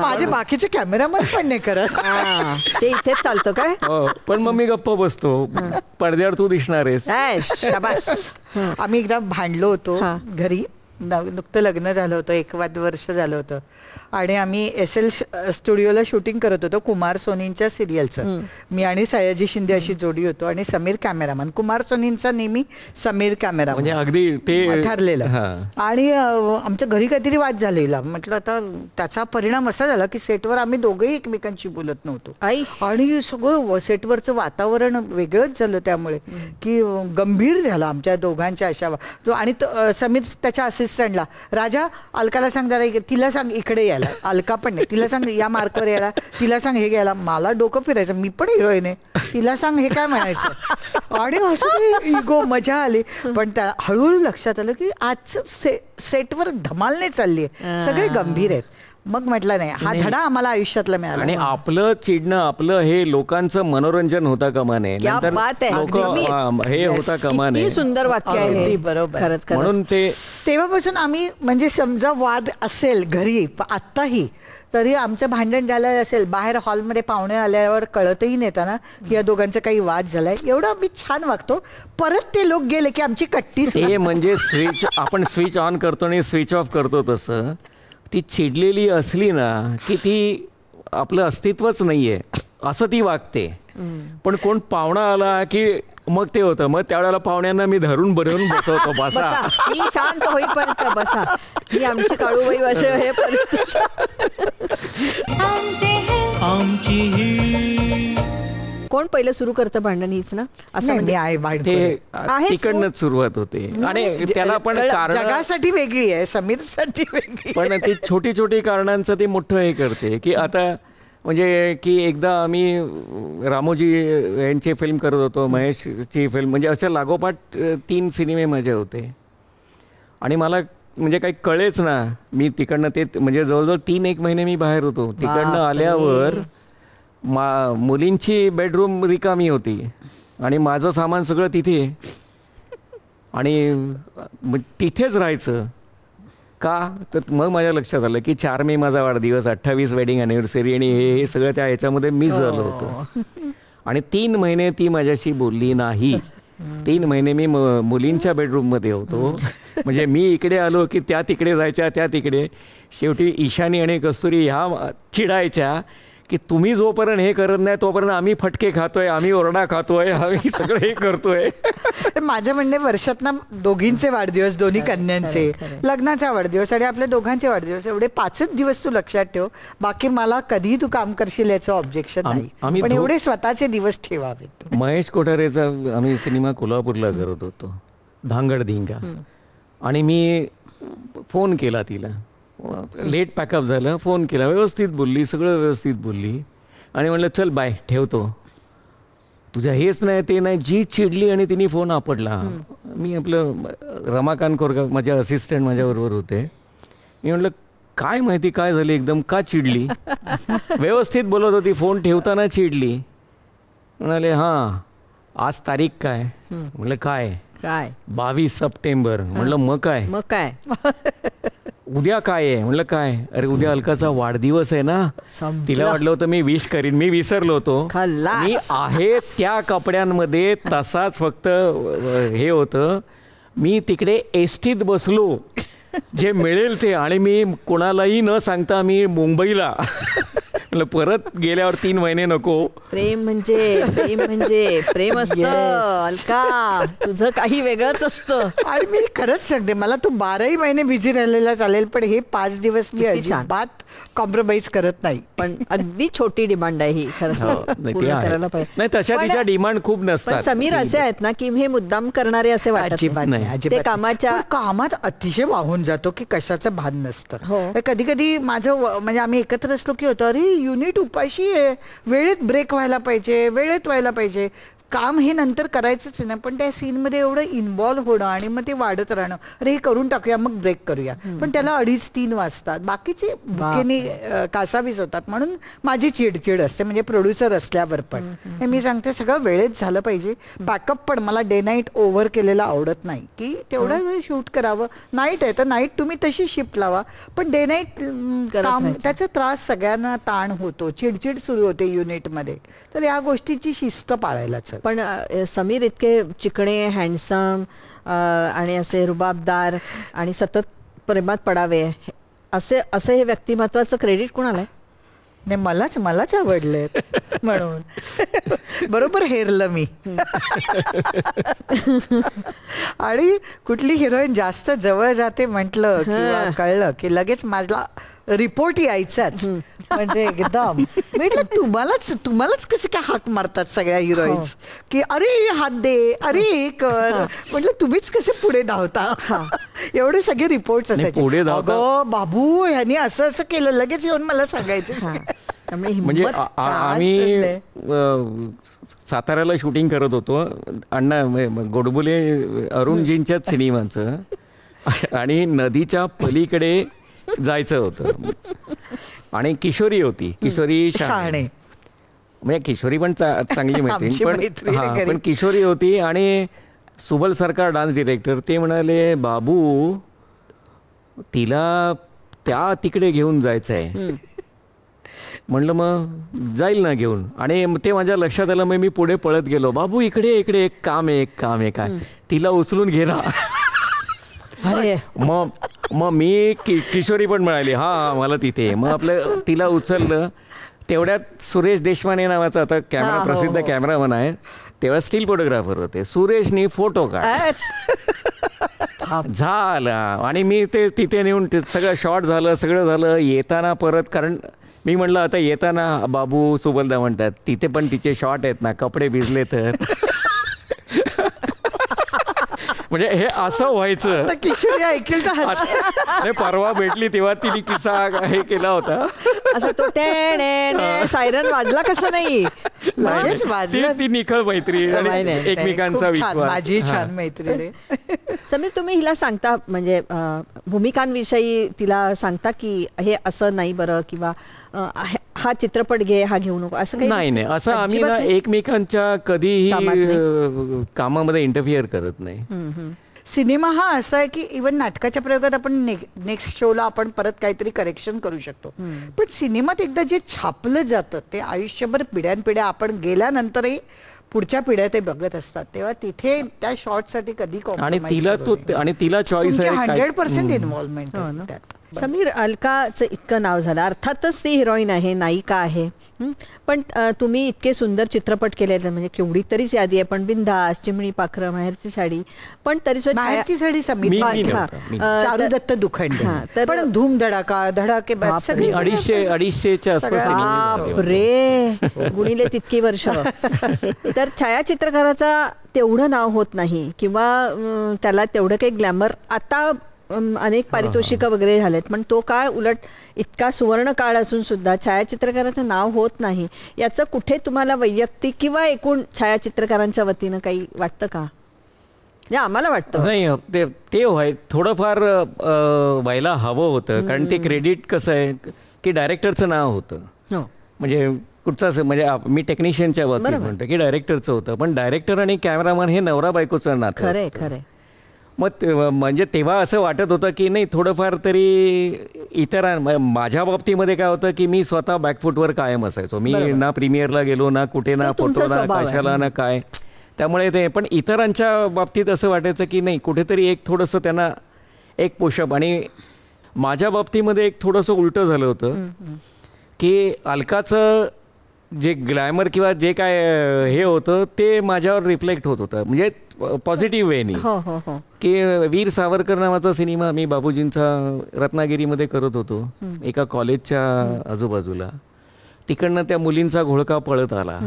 माझे बाकीचे कॅमेरामन पण नाही करत, ते इथेच चालतं काय. पण मग मी गप्प बसतो, पडद्यावर तू दिसणार आहेस. शाबास. आम्ही एकदा भांडलो होतो घरी, नुकतं लग्न झालं होतं, 1 वर्ष झालं होतं, आणि आम्ही SL स्टुडिओला शूटिंग करत होतो कुमार सोनींच्या सिरियलचं. मी आणि सयाजी शिंदे अशी जोडी होतो आणि समीर कॅमेरामन. कुमार सोनींचा नेहमी समीर कॅमेरामन, म्हणजे अगदी ते ठरलेलं. आणि आमच्या घरी काहीतरी वाद झालेला. म्हटलं आता त्याचा परिणाम असा झाला की सेटवर आम्ही दोघेही एकमेकांशी बोलत नव्हतो आणि सगळं सेटवरचं वातावरण वेगळंच झालं. त्यामुळे की गंभीर झालं आमच्या दोघांच्या अशा. आणि समीर त्याच्या असिस्टंटला, राजा अलकाला सांग जरा, तिला सांग इकडे यायला, अलका पण नाही, तिला सांग या मार्कवर यायला, तिला सांग हे घ्यायला. मला डोकं फिरायचं, मी पण हिरोईन आहे, तिला सांग हे काय म्हणायचं. आणि असं इगो, मजा आली. पण त्या हळूहळू लक्षात आलं की आज सेटवर धमाल नाही चालली आहे, सगळे गंभीर आहेत. मग म्हटलं नाही, हा धडा आम्हाला आयुष्यातला मिळाला. आणि आपलं चिडणं, आपलं हे लोकांचं मनोरंजन होता कामा नये, नंतर लोक हे होता कामा नये. सुंदर वाक्य आहे, बरोबर. खरंच. म्हणून तेव्हापासून आम्ही म्हणजे समजा वाद असेल घरी आत्ताही, तरी आमचं भांडण झालं असेल, बाहेर हॉलमध्ये पाहुणे आल्यावर कळतही नेता ना की या दोघांचा काही वाद झालाय, एवढं आम्ही छान वागतो. परत ते लोक गेले की आमची कट्टी. हे म्हणजे आपण स्विच ऑन करतो आणि स्विच ऑफ करतो तसं ती चिडलेली असली ना की ती आपलं अस्तित्वच नाहीये असं ती वागते. पण कोण पाहुणा आला की मग ते होतं, मग त्यावेळेला पाहुण्यांना मी धरून बसवतो, बसा ही शांत होईपर्यंत बसा, ही आमची काळूबाई असे हे आमची ही. कोण पहिलं सुरू करतं भांडण? हीच ना, असं म्हणजे तिकडनंच सुरुवात होते. आणि त्याला पण कारण जगासाठी वेगळी आहे, समीरसाठी वेगळी, पण ती छोटी छोटी कारणांचं ती मोठं हे करते. की आता म्हणजे की एकदा आम्ही रामोजी यांची फिल्म करत होतो, महेशची फिल्म, म्हणजे अशा लागोपाठ 3 सिनेमे माझे होते. आणि मला म्हणजे काही कळेच ना, मी तिकडनं ते म्हणजे जवळजवळ 3-1 महिने मी बाहेर होतो. तिकडनं आल्यावर मुलींची बेडरूम रिकामी होती आणि माझं सामान सगळं तिथे, आणि तिथेच राहायचं का. तर मग माझ्या लक्षात आलं की 4 मे माझा वाढदिवस, 28 वेडिंग अॅनिव्हर्सरी, आणि हे सगळं त्या ह्याच्यामध्ये मिस झालं होतं. आणि 3 महिने ती माझ्याशी बोलली नाही. 3 महिने मी मुलींच्या बेडरूममध्ये होतो. म्हणजे मी इकडे आलो की त्या तिकडे जायच्या, त्या तिकडे. शेवटी ईशानी आणि कस्तुरी ह्या चिडायच्या की तुम्ही जोपर्यंत हे करत नाही तोपर्यंत आम्ही फटके खातोय, आम्ही ओरडा खातोय, आम्ही सगळं हे करतोय. माझं म्हणणे, वर्षात ना दोघींचे वाढदिवस, दोन्ही कन्यांचे, लग्नाचा वाढदिवस आणि आपल्या दोघांचे वाढदिवस, एवढे 5च दिवस तू लक्षात ठेव. बाकी मला कधीही तू काम करशील याचं ऑब्जेक्शन नाही, पण एवढे स्वतःचे दिवस ठेवावेत. महेश कोठारेचा आम्ही सिनेमा कोल्हापूरला करत होतो, धांगडधिंगा. आणि मी फोन केला तिला, लेट पॅकअप झालं, फोन केला, व्यवस्थित बोलली, सगळं व्यवस्थित बोलली. आणि म्हणलं चल बाय, ठेवतो, तुझ्या हेच नाही ते नाही. जी चिडली आणि तिने फोन आपडला. मी आपलं रमाकांत कोरगा माझ्या असिस्टंट माझ्याबरोबर होते. मी म्हटलं काय माहिती काय झालं, एकदम का चिडली. व्यवस्थित बोलत होती, फोन ठेवताना चिडली. म्हणाले हां आज तारीख काय. म्हटलं काय 22 सप्टेंबर. म्हटलं मग काय उद्या काय आहे. म्हटलं काय, अरे उद्या अलकाचा वाढदिवस आहे ना. तिला वाटलं होतं मी विश करीन, मी विसरलो होतो. मी आहे त्या कपड्यांमध्ये तसाच फक्त हे होतं. मी तिकडे एसटीत बसलो, जे मिळेल ते, आणि मी कोणालाही न सांगता मी मुंबईला परत गेल्यावर 3 महिने नको. प्रेम म्हणजे प्रेम असतं अलका, तुझं काही वेगळंच असतं. आणि मी खरंच सांगते, मला तू 12ही महिने बिझी राहिलेला चालेल, पण हे 5 दिवस मी अजिबात कॉम्प्रोमाइज करत नाही. पण अगदी छोटी डिमांड आहे ही, खरं करायला पाहिजे. नाही तशा तिच्या डिमांड खूप नसतात. समीर असे आहेत ना की हे मुद्दाम करणारे असे वाटत नाही. ते कामात अतिशय वाहून जातो की कशाचं भान नसतं. कधी कधी माझं म्हणजे आम्ही एकत्र असलो की होतं, अरे युनिट उपाशी आहे, वेळेत ब्रेक व्हायला पाहिजे, वेळेत व्हायला पाहिजे. काम हे नंतर करायचंच नाही, पण त्या सीनमध्ये एवढं इन्व्हॉल्व होणं आणि मग ते वाढत राहणं, अरे हे करून टाकूया मग ब्रेक करूया, पण त्याला 2:30-3 वाजतात. बाकीचे भुकेने कासावीस होतात. म्हणून माझी चिडचिड असते, म्हणजे प्रोड्युसर असल्यावर पण मी सांगते सगळं वेळेत झालं पाहिजे. बॅकअप पण मला डे नाईट ओव्हर केलेलं आवडत नाही, की तेवढा वेळ शूट करावं. नाईट आहे तर नाईट तुम्ही तशी शिफ्ट लावा, पण डे नाईट काम त्याचा त्रास सगळ्यांना, ताण होतो, चिडचिड सुरू होते युनिटमध्ये. तर या गोष्टीची शिस्त पाळायलाच. पण समीर इतके चिकणे, हँडसम आणि असे रुबाबदार आणि सतत प्रेमात पडावे असं हे व्यक्तिमत्वाचं क्रेडिट कोणाला आहे? नाही मलाच आवडले म्हणून बरोबर हेरलं मी. आणि कुठली हिरोईन जास्त जवळ जाते म्हटलं किंवा कळलं की लगेच माझा रिपोर्ट यायचाच. म्हणजे एकदम म्हटलं तुम्हालाच कसे काय हाक मारतात सगळ्या हिरोईन्स की अरे हात दे, अरे हे कर. म्हटलं तुम्हीच कसे पुढे धावता. एवढे सगळे रिपोर्ट्स असायचे, अगं बाबू ह्यानी असं असं केलं, लगेच येऊन मला सांगायचं. म्हणजे आम्ही साताऱ्याला शूटिंग करत होतो अण्णा गोडबोले अरुणजींच्याच सिनेमाचं, आणि नदीच्या पलीकडे जायचं होतं. आणि किशोरी होती, किशोरी शहाणे, म्हणजे किशोरी पण चांगली मैत्रीण, पण किशोरी होती. आणि सुबल सरकार डान्स डिरेक्टर ते म्हणाले, बाबू तिला त्या तिकडे घेऊन जायचं आहे. म्हणलं मग जाईल ना घेऊन. आणि ते माझ्या लक्षात आलं. मग मी पुढे पळत गेलो, बाबू इकडे इकडे एक काम आहे काय, तिला उचलून घेरा. मग मी किशोरी पण म्हणाली हा मला तिथे. मग आपलं तिला उचललं. तेवढ्यात सुरेश देशमाने नावाचा आता प्रसिद्ध कॅमेरामन आहे, तेव्हा स्टील फोटोग्राफर होते. सुरेशनी फोटो काढ झाला. आणि मी ते तिथे नेऊन सगळं शॉट झालं, सगळं झालं. येताना परत, कारण मी म्हटलं आता येताना बाबू सुबलदा म्हणतात तिथे पण तिचे शॉट आहेत ना, कपडे भिजले तर. म्हणजे हे असं व्हायचं. किशोरी ऐकेल तर परवा भेटली तेव्हा तिने किस्सा हे केला होता. असं तो सायरन वाजला कसं नाही, ती निखळ मैत्री आणि एकमेकांचा विश्वास. माझी छान मैत्री. समीर, तुम्ही हिला सांगता म्हणजे भूमिकांविषयी तिला सांगता की हे असं नाही बरं, किंवा हा चित्रपट घे, हा घेऊ नको, असं काही नाही? असं आम्ही ना एकमेकांच्या कधीही कामामध्ये इंटरफिअर करत नाही. सिनेमा हा असा आहे की इव्हन नाटकाच्या प्रयोगात आपण नेक्स्ट शोला आपण परत काहीतरी करेक्शन करू शकतो, पण सिनेमात एकदा जे छापलं जातं ते आयुष्यभर पिढ्यानपिढ्या आपण गेल्यानंतरही पुढच्या पिढ्या ते बघत असतात. तेव्हा तिथे त्या शॉटसाठी कधी आणि तिला चॉईस आहे, 100% इन्व्हॉल्वमेंट त्यात. समीर, अलकाचं इतकं नाव झालं, अर्थातच ती हिरोईन आहे, नायिका आहे, पण तुम्ही इतके सुंदर चित्रपट केले, म्हणजे केवढी तरीच यादी आहे. पण बिंदास, चिमणी पाखरं, माहेरची साडी, पण तरी माहेरची साडी समीर, चारू दत्त दुखंडे, पण धूम धडाका, धडाके, 250च्या आसपास रे गुणिले तितकी वर्ष. तर छायाचित्रकाराचा तेवढं नाव होत नाही, किंवा त्याला तेवढं काही ग्लॅमर, आता अनेक पारितोषिकं वगैरे झालेत, पण तो काळ उलट इतका सुवर्ण काळ असून सुद्धा छायाचित्रकाराचं नाव होत नाही. याचं कुठे तुम्हाला वैयक्तिक किंवा एकूण छायाचित्रकारांच्या वतीनं काही वाटतं का? म्हणजे आम्हाला वाटतं नाही, ते थोडंफार व्हायला हवं होतं. कारण ते क्रेडिट कसं आहे की डायरेक्टरचं नाव होतं, म्हणजे कुठचं, म्हणजे मी टेक्निशियनच्या बाबतीत म्हणतो की डायरेक्टरचं होतं, पण डायरेक्टर आणि कॅमेरामन हे नवरा बायकोचं नातं. खरंय खरंय. मग म्हणजे तेव्हा असं वाटत होतं की नाही थोडंफार तरी माझ्या बाबतीमध्ये काय होतं की मी स्वतः बॅकफुटवर कायम असायचो. मी ना प्रीमियरला गेलो, ना कुठे, ना फोटो, ना कशाला, ना काय. त्यामुळे ते, पण इतरांच्या बाबतीत असं वाटायचं की नाही कुठेतरी एक थोडंसं त्यांना एक पुशअप. आणि माझ्या बाबतीमध्ये एक थोडंसं उलटं झालं होतं की अलकाचं जे ग्लॅमर किंवा जे काय हे होतं ते माझ्यावर रिफ्लेक्ट होत होतं, म्हणजे पॉझिटिव्ह वेनी. की वीर सावरकर नावाचा सिनेमा मी बाबूजींचा रत्नागिरीमध्ये करत होतो, एका कॉलेजच्या आजूबाजूला. तिकडनं त्या मुलींचा घोळका पळत आला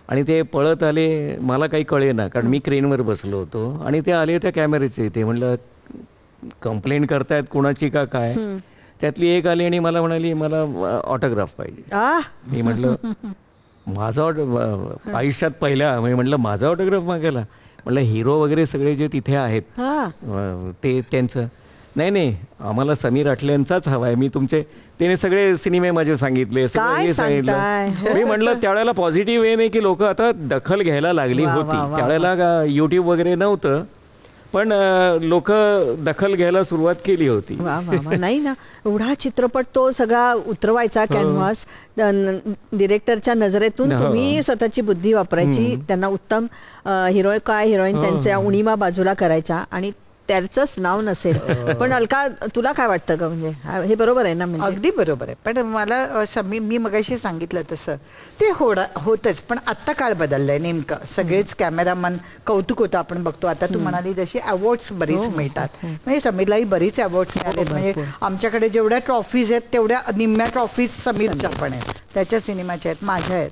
आणि ते पळत आले, मला काही कळे ना, कारण मी क्रेनवर बसलो होतो. आणि ते आले त्या कॅमेऱ्याचे इथे. म्हटलं कंप्लेंट करतायत कोणाची का काय. त्यातली एक आली आणि मला म्हणाली मला ऑटोग्राफ पाहिजे. मी म्हटलं माझा आयुष्यात पहिला, मी म्हटलं माझा ऑटोग्राफ मागायला. म्हटलं हिरो वगैरे सगळे जे तिथे आहेत ते त्यांचं नाही, आम्हाला समीर अटलेंचाच हवा आहे. मी तुमचे त्याने सगळे सिनेमे माझे सांगितले, सगळं हे सांगितलं. मी म्हटलं त्यावेळेला पॉझिटिव्ह वे नाही की लोक आता दखल घ्यायला लागली होती. त्यावेळेला यूट्यूब वगैरे नव्हतं, पण लोक दखल घ्यायला सुरुवात केली होती. नाही ना, एवढा चित्रपट तो सगळा उतरवायचा कॅनव्हास, डिरेक्टरच्या नजरेतून तुम्ही स्वतःची बुद्धी वापरायची, त्यांना उत्तम हिरो काय हिरोईन त्यांच्या उणीवा बाजूला करायच्या, आणि त्याचंच नाव नसेल. पण अलका, तुला काय वाटतं का? म्हणजे हे बरोबर आहे ना? म्हणजे अगदी बरोबर आहे. पण मला मी मगाशी सांगितलं तसं ते होतच, पण आत्ता काळ बदललाय नेमकं. सगळेच कॅमेरामन कौतुक होतं आपण बघतो. आता तू म्हणाली जशी अवॉर्ड्स बरीच मिळतात, म्हणजे समीरलाही बरीच अवॉर्ड्स मिळाले. म्हणजे आमच्याकडे जेवढ्या ट्रॉफीज आहेत तेवढ्या निम्म्या ट्रॉफीज समीरच्या पण आहेत, त्याच्या सिनेमाच्या आहेत, माझ्या आहेत.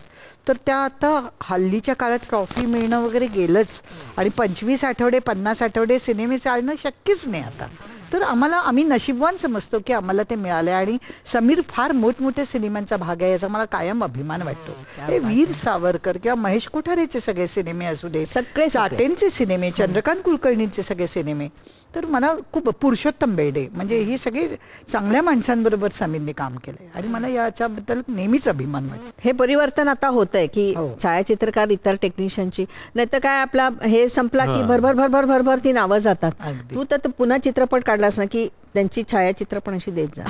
तर त्या आता हल्लीच्या काळात ट्रॉफी मिळणं वगैरे गेलंच, आणि 25 आठवडे 50 आठवडे सिनेमे चालणं शक्यच नाही आता. तर आम्ही नशीबवान समजतो की आम्हाला ते मिळाले. आणि समीर फार मोठमोठ्या सिनेमांचा भाग आहे याचा मला कायम अभिमान वाटतो. हे वीर सावरकर किंवा महेश कोठारेचे सगळे सिनेमे असू दे, सगळे चाटेंचे सिनेमे, चंद्रकांत कुलकर्णींचे सगळे सिनेमे, तर मला खूप पुरुषोत्तम बेर्डे, म्हणजे हे सगळे चांगल्या माणसांबरोबर समीरने काम केलंय आणि मला याच्याबद्दल नेहमीच अभिमान वाटतो. हे परिवर्तन आता होतंय की हो. छायाचित्रकार इतर टेक्निशियनची, नाहीतर काय आपला हे संपला की भरभर भरभर भरभर ती नावं जातात. अगदी. तू तर पुन्हा चित्रपट काढलास ना की त्यांची छायाचित्र पण अशी देत जा.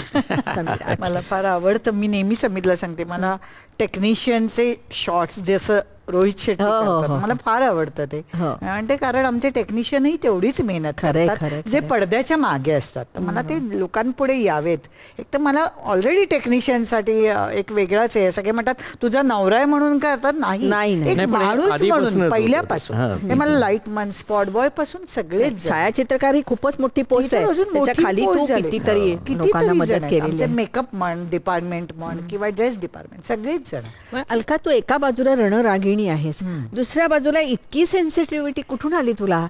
समीर, मला फार आवडतं. मी नेहमी समीरला सांगते मला टेक्निशियनचे शॉर्ट्स जसं रोहित शेट्टी हो, हो, करतात, हो. मला फार आवडतं ते. हो. आणि ते कारण आमचे टेक्निशियनही तेवढीच मेहनत खरंय, करतात खरंय, जे खरंय. पडद्याच्या मागे असतात. तर मला ते लोकांपुढे यावेत. एक तर मला ऑलरेडी टेक्निशियनसाठी एक वेगळाच आहे. सगळे म्हणतात तुझा नवरा आहे म्हणून करतात, नाही नाही, नाही. एक नाही, पण हे माणूस आधीपासूनच म्हणून होतं. पहिल्यापासून. हां. हे मला लाईटमन, स्पॉट बॉय पासून सगळेच जण. छायाचित्रकार ही खूपच मोठी पोस्ट आहे. अजून त्याच्या मोठी खाली तू पोस्ट झाली. कितीतरी लोकांना कितीतरी मदत जण आहेत. केलेली आमचे आहे. मेकअप म्हण, डिपार्टमेंट म्हण किंवा ड्रेस डिपार्टमेंट, सगळेच जण. पण अलका, तू एका बाजूला रणरागिणी आहेस, दुसऱ्या बाजूला इतकी सेन्सिटिव्हिटी कुठून आली तुला?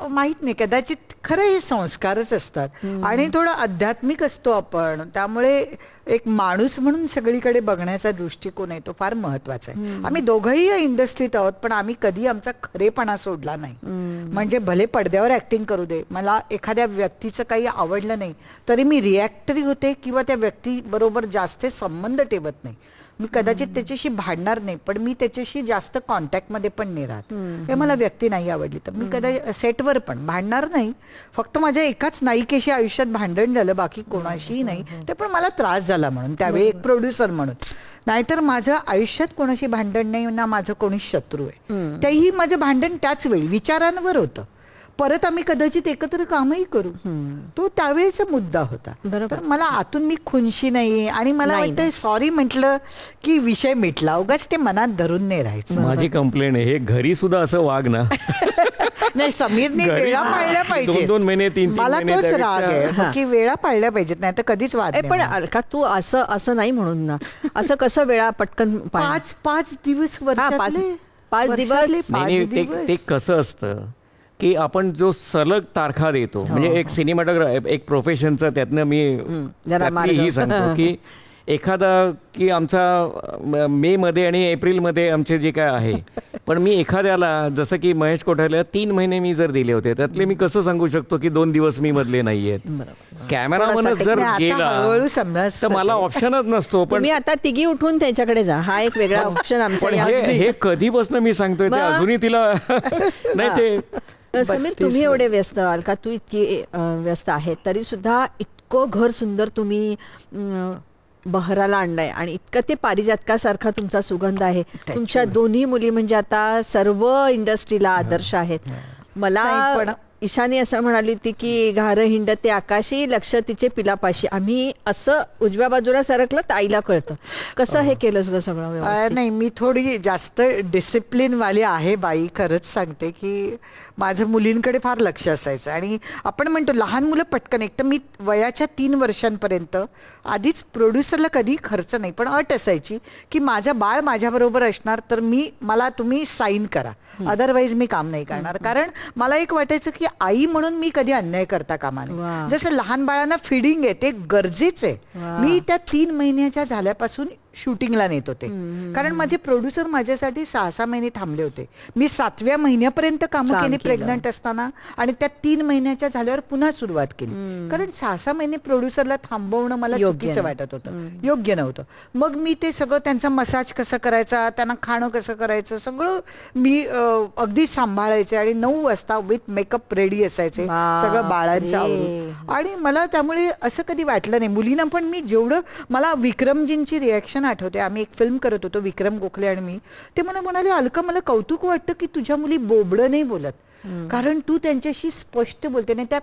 माहित नाही, कदाचित खरं हे संस्कारच असतात आणि थोडं आध्यात्मिक असतो आपण, त्यामुळे एक माणूस म्हणून सगळीकडे बघण्याचा दृष्टिकोन आहे तो फार महत्वाचा आहे. आम्ही दोघंही या इंडस्ट्रीत आहोत, पण आम्ही कधी आमचा खरेपणा सोडला नाही. म्हणजे भले पडद्यावर ऍक्टिंग करू दे, मला एखाद्या व्यक्तीचं काही आवडलं नाही तरी मी रिॲक्टरी होते किंवा त्या व्यक्ती बरोबर जास्त संबंध ठेवत नाही. मी कदाचित त्याच्याशी भांडणार नाही, पण मी त्याच्याशी जास्त कॉन्टॅक्टमध्ये पण नाही राहत. हे मला व्यक्ती नाही आवडली तर मी कदाचित सेटवर पण भांडणार नाही. फक्त माझ्या एकाच नायिकेशी आयुष्यात भांडण झालं, बाकी कोणाशीही नाही. ते पण मला त्रास झाला म्हणून, त्यावेळी एक प्रोड्युसर म्हणून. नाहीतर माझं आयुष्यात कोणाशी भांडण नाही ना माझं कोणी शत्रू आहे. तेही माझं भांडण त्याच वेळी विचारांवर होतं. परत आम्ही कदाचित एकत्र कामही करू, तो त्यावेळेचा मुद्दा होता. तर मला आतून मी खुनशी नाही आणि मला वाटतं सॉरी म्हटलं की विषय मिटला. उगाच ते मनात धरून नाही राहायचं. माझी कंप्लेंट आहे, हे घरी सुद्धा असं वाग ना. नाही, समीरने वेळा पाळल्या पाहिजेत. 2 महिने 3 मला महिने तोच राग आहे की वेळा पाळल्या पाहिजेत, नाही तर कधीच वाद नाही. पण अलका, तू असं नाही म्हणून ना, असं कसं वेळा पटकन पाच दिवस वर्षातले, 5 दिवस. नाही, ते कसं असतं की आपण जो सलग तारखा देतो, म्हणजे एक सिनेमॅटोग्राफर, एक प्रोफेशनचं त्यातनं मी ही सांगतो की एखादा की आमचा मे मध्ये आणि एप्रिलमध्ये आमचे जे काय आहे, पण मी एखाद्याला जसं की महेश कोठारेला 3 महिने मी जर दिले होते, त्यातले मी कसं सांगू शकतो की 2 दिवस मी मधले नाहीयेत. कॅमेरामनच जर गेला तर मला ऑप्शनच नसतो. पण मी आता तिघी उठून त्याच्याकडे जा, हा एक वेगळा ऑप्शन आमच्या. हे कधीपासून मी सांगतोय ते अजूनही तिला नाही. ते समीर, तुम्ही एवढे व्यस्त, अलका तू इतकी व्यस्त आहे तरी सुद्धा इतकं घर सुंदर तुम्ही बहराला आणलाय आणि इतकं ते पारिजातकासारखा तुमचा सुगंध आहे. तुमच्या दोन्ही मुली म्हणजे आता सर्व इंडस्ट्रीला आदर्श आहेत. मला ईशानी असं म्हणाली होती की घार हिंडते आकाशी, लक्ष तिचे पिलापाशी. आम्ही असं उजव्या बाजूला सरकलं तर आईला कळतं. कसं हे केलंस ग सगळं? नाही, मी थोडी जास्त डिसिप्लिन वाली आहे बाई. खरंच सांगते की माझं मुलींकडे फार लक्ष असायचं. आणि आपण म्हणतो लहान मुलं पटकन, एक तर मी वयाच्या 3 वर्षांपर्यंत आधीच प्रोड्युसरला कधी खर्च नाही, पण अट असायची की माझं बाळ माझ्याबरोबर असणार तर मला तुम्ही साईन करा, अदरवाईज मी काम नाही करणार. कारण मला एक वाटायचं की आई म्हणून मी कधी अन्याय करता कामा नये. जसं लहान बाळांना फिडिंग आहे ते गरजेचं आहे. मी त्या 3 महिन्याच्या झाल्यापासून शूटिंगला नेत होते, कारण माझे प्रोड्युसर माझ्यासाठी 6-6 महिने थांबले होते. मी 7व्या महिन्यापर्यंत कामं केली प्रेग्नंट असताना आणि त्या 3 महिन्याच्या झाल्यावर पुन्हा सुरुवात केली. कारण 6-6 महिने प्रोड्युसरला थांबवणं मला चुकीचं वाटत होतं, योग्य नव्हतं. मग मी ते सगळं त्यांचा मसाज कसं करायचा, त्यांना खाणं कसं करायचं सगळं मी अगदी सांभाळायचे. आणि 9 वाजता विथ मेकअप रेडी असायचे सगळं बाळांचं आवरून. आणि मला त्यामुळे असं कधी वाटलं नाही. मुलींना पण मी जेवढं, मला विक्रमजींची रिॲक्शन आठवते. आम्ही एक फिल्म करत होतो, विक्रम गोखले आणि मी. ते मला म्हणाले, अलका मला कौतुक वाटतं की तुझ्या मुली बोबडं नाही बोलत, कारण तू त्यांच्याशी स्पष्ट बोलते. नाही त्या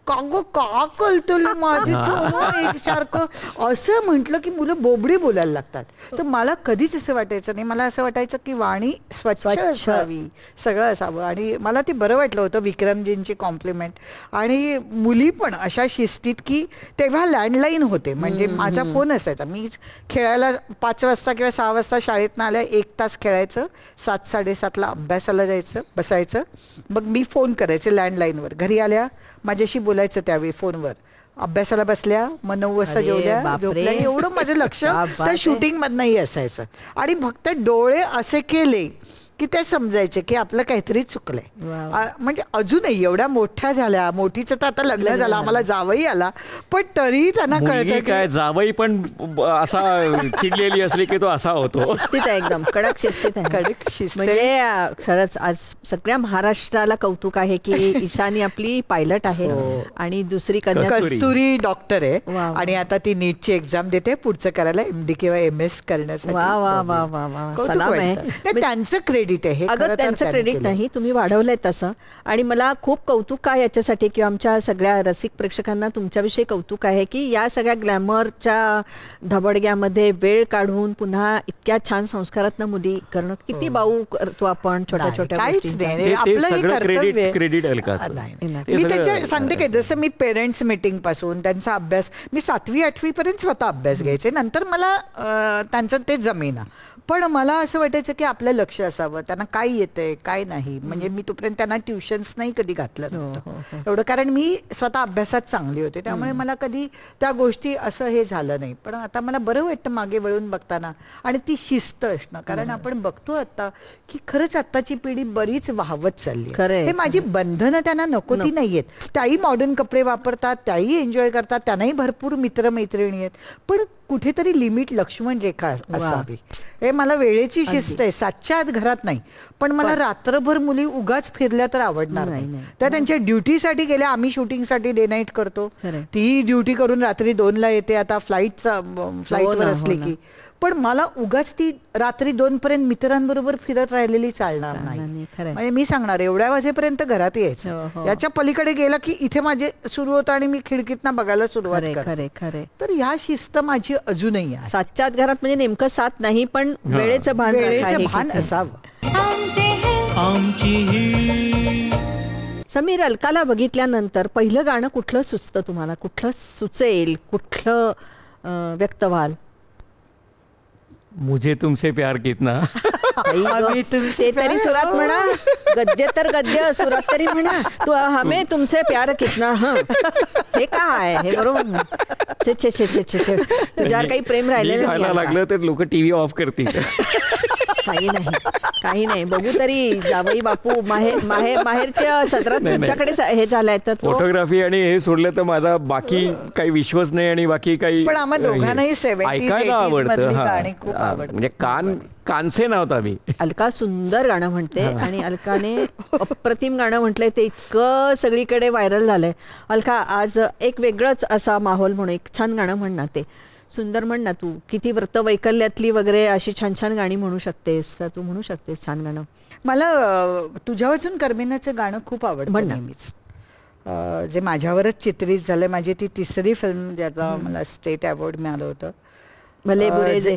का कळतं माझं एकसारखं असं म्हटलं की मुलं बोबडी बोलायला लागतात. तर मला कधीच असं वाटायचं नाही. मला असं वाटायचं की वाणी स्वच्छ असावी, सगळं असावं. आणि मला ते बरं वाटलं होतं विक्रमजींची कॉम्प्लिमेंट. आणि मुली पण अशा शिस्तीत की तेव्हा लँडलाईन होते, म्हणजे माझा फोन असायचा. मी खेळायला 5 वाजता किंवा 6 वाजता शाळेतनं आल्या 1 तास खेळायचं, 7-7:30ला अभ्यासाला जायचं, बसायचं. मग मी फोन करायचे लँडलाईनवर. घरी आल्या माझ्याशी बोलायचं त्यावेळी फोनवर. अभ्यासाला बसल्या, मग 9 वाजता जेवल्या, झोपल्या. एवढं माझं लक्ष त्या शूटिंग मधनंही असायचं. आणि फक्त डोळे असे केले की ते समजायचे की आपलं काहीतरी चुकलंय. म्हणजे अजूनही एवढ्या मोठ्या झाल्या, मोठीचं तर आता लग्न झालं, आम्हाला जावई आला, पण तरी त्यांना कळतं काय जावई पण असा चिडलेली असली की तो असा होतो. शिस्तीत आहे, एकदम कडक शिस्तीत आहे. कडक शिस्त. म्हणजे खरंच आज सगळ्या महाराष्ट्राला कौतुक आहे की ईशानी आपली पायलट आहे आणि दुसरी कस्तुरी डॉक्टर आहे आणि आता ती नीटची एक्झाम देते पुढचं करायला MD किंवा MS करण्यासाठी. वा वा वा वा वा, सलाम आहे. त्यांचं क्रेडिट आहे. अगं त्यांचं क्रेडिट नाही, तुम्ही वाढवलंय तसं. आणि मला खूप कौतुक आहे याच्यासाठी किंवा आमच्या सगळ्या रसिक प्रेक्षकांना तुमच्याविषयी कौतुक आहे की या सगळ्या ग्लॅमरच्या धबडग्यामध्ये वेळ काढून पुन्हा इतक्या छान संस्कारातनं मुली करणं किती बाऊ करतो आपण छोट्या छोट्या क्रेडिट मी त्याच्या सांगते काय, जसं मी पेरेंट्स मीटिंग पासून त्यांचा अभ्यास मी 7वी 8वी पर्यंत स्वतः अभ्यास घ्यायचे. नंतर मला त्यांचं ते जमेना, पण मला असं वाटायचं की आपलं लक्ष असावं त्यांना काय येतंय काय नाही. म्हणजे मी तोपर्यंत त्यांना ट्युशन्स नाही कधी घातलं नव्हतं एवढं, कारण मी स्वतः अभ्यासात चांगली होते, त्यामुळे मला कधी त्या गोष्टी असं हे झालं नाही. पण आता मला बरं वाटतं मागे वळून बघताना, आणि ती शिस्त असणं. कारण आपण बघतो आता की खरंच आत्ताची पिढी बरीच वाहवत चालली. हे माझी बंधनं त्यांना नको ती नाहीयेत. त्याही मॉडर्न कपडे वापरतात, त्याही एन्जॉय करतात, त्यांनाही भरपूर मित्रमैत्रिणी आहेत, पण कुठेतरी लिमिट लक्ष्मण रेखा असावी. हे मला वेळेची शिस्त आहे. 7च्या आत घरात नाही, पण मला रात्रभर मुली उगाच फिरल्या तर आवडणार नाही. त्या त्यांच्या ड्युटीसाठी गेल्या, आम्ही शूटिंगसाठी डे नाईट करतो, ती ड्युटी करून रात्री 2ला येते आता फ्लाईटवर असली की. पण मला उगाच ती रात्री 2 पर्यंत मित्रांबरोबर फिरत राहिलेली चालणार नाही. म्हणजे मी सांगणार एवढ्या वाजेपर्यंत घरात यायचं, याच्या पलीकडे गेलं की इथे माझे सुरू होतं आणि मी खिडकीतनं बघायला सुरुवात करते. तर ह्या शिस्त माझी अजूनही आहे. 7च्या आत घरात म्हणजे नेमकं 7 नाही, पण वेळेचं भान असावं. समीर, अलकाला बघितल्यानंतर पहिलं गाणं कुठलं सुचतं तुम्हाला? कुठलं सुचेल, कुठलं व्यक्त व्हाल? मुझे तुमसे प्यार कितना. ते तरी सुरात म्हणा, गद्य तर गद्य, सुरात तरी म्हणा. तू हमें तुमसे प्यार कितना. हे काय हे बरोबर. तुझ्यावर काही प्रेम राहिलेलं लागलं तर लोक TV ऑफ करतील. काही नाही बघू तरी. जावई बापू माहेरच्या सत्रात तुमच्याकडे हे झालंय तर फोटोग्राफी आणि हे सोडलं तर माझा बाकी काही विश्वास नाही आणि बाकी काही. पण आम्हा दोघांनाही ऐकायला आवडतं. म्हणजे कानसे नव्हता मी. अलका सुंदर गाणं म्हणते आणि अलकाने अप्रतिम गाणं म्हटलंय, ते इतकं सगळीकडे व्हायरल झालंय. अलका, आज एक वेगळंच असा माहोल म्हणून एक छान गाणं म्हण ना. ते सुंदर म्हण ना. तू किती व्रतवैकल्यातली वगैरे अशी छान छान गाणी म्हणू शकतेस, तर तू म्हणू शकतेस छान गाणं. मला तुझ्या वाचून करमिनाचं गाणं खूप आवडतं नेहमीच. जे माझ्यावरच चित्रित झालं. माझी ती 3री फिल्म ज्याचा मला स्टेट अवॉर्ड मिळालं होतं, भले बुरे जे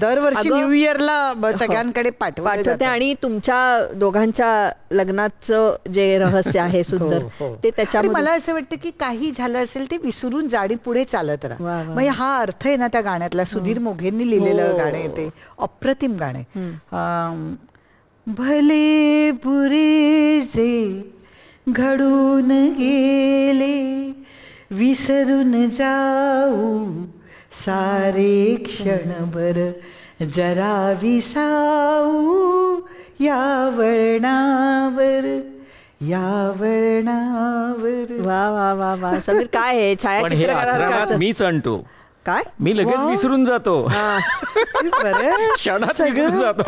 दरवर्षी न्यू इयरला सगळ्यांकडे पाठवते. आणि तुमच्या दोघांच्या लग्नाचं जे रहस्य आहे सुंदर, ते त्याच्यामध्ये मला असं वाटतं की काही झालं असेल ते विसरून जाडी पुढे चालत राहा. म्हणजे हा अर्थ आहे ना त्या गाण्यातला. सुधीर मोघेंनी लिहिलेलं गाणं आहे ते, अप्रतिम गाणं आहे. भले बुरे जे घडून गेले, विसरून जाऊ सारे क्षणभर, जरा विसाऊ या वळणावर. वा वा वा वा. समीर, काय आहे छायाचित्र मीच आणतो काय? मी लगेच विसरून जातो, क्षणात विसरून जातो.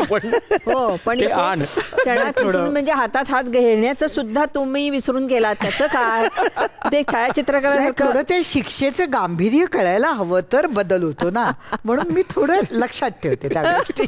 पण क्षणात विसरून म्हणजे हातात हात घेण्याचं सुद्धा तुम्ही विसरून गेला. त्याचं काय ते छायाचित्रकारासारखं ते शिक्षेचं गांभीर्य कळायला हवं तर बदल होतो ना, म्हणून मी थोडं लक्षात ठेवते त्या गोष्टी.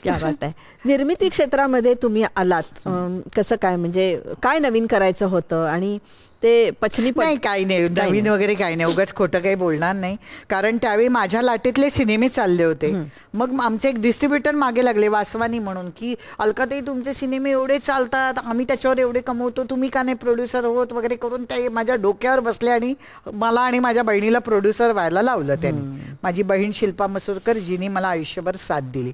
क्या बात आहे. निर्मिती क्षेत्रामध्ये तुम्ही आलात, कसं काय म्हणजे काय नवीन करायचं होतं? आणि ते पचनी नाही, काही नाही नवीन वगैरे काही नाही. उगाच खोटं काही बोलणार नाही, कारण त्यावेळी माझ्या लाटेतले सिनेमे चालले होते. मग आमचे एक डिस्ट्रीब्युटर मागे लागले, वासवानी म्हणून, की अलकाताई तुमचे सिनेमे एवढे चालतात, आम्ही त्याच्यावर एवढे कमवतो, तुम्ही का नाही प्रोड्युसर होत वगैरे करून ते माझ्या डोक्यावर बसले आणि मला आणि माझ्या बहिणीला प्रोड्युसर व्हायला लावलं त्यांनी. माझी बहीण शिल्पा मसूरकर, जिने मला आयुष्यभर साथ दिली.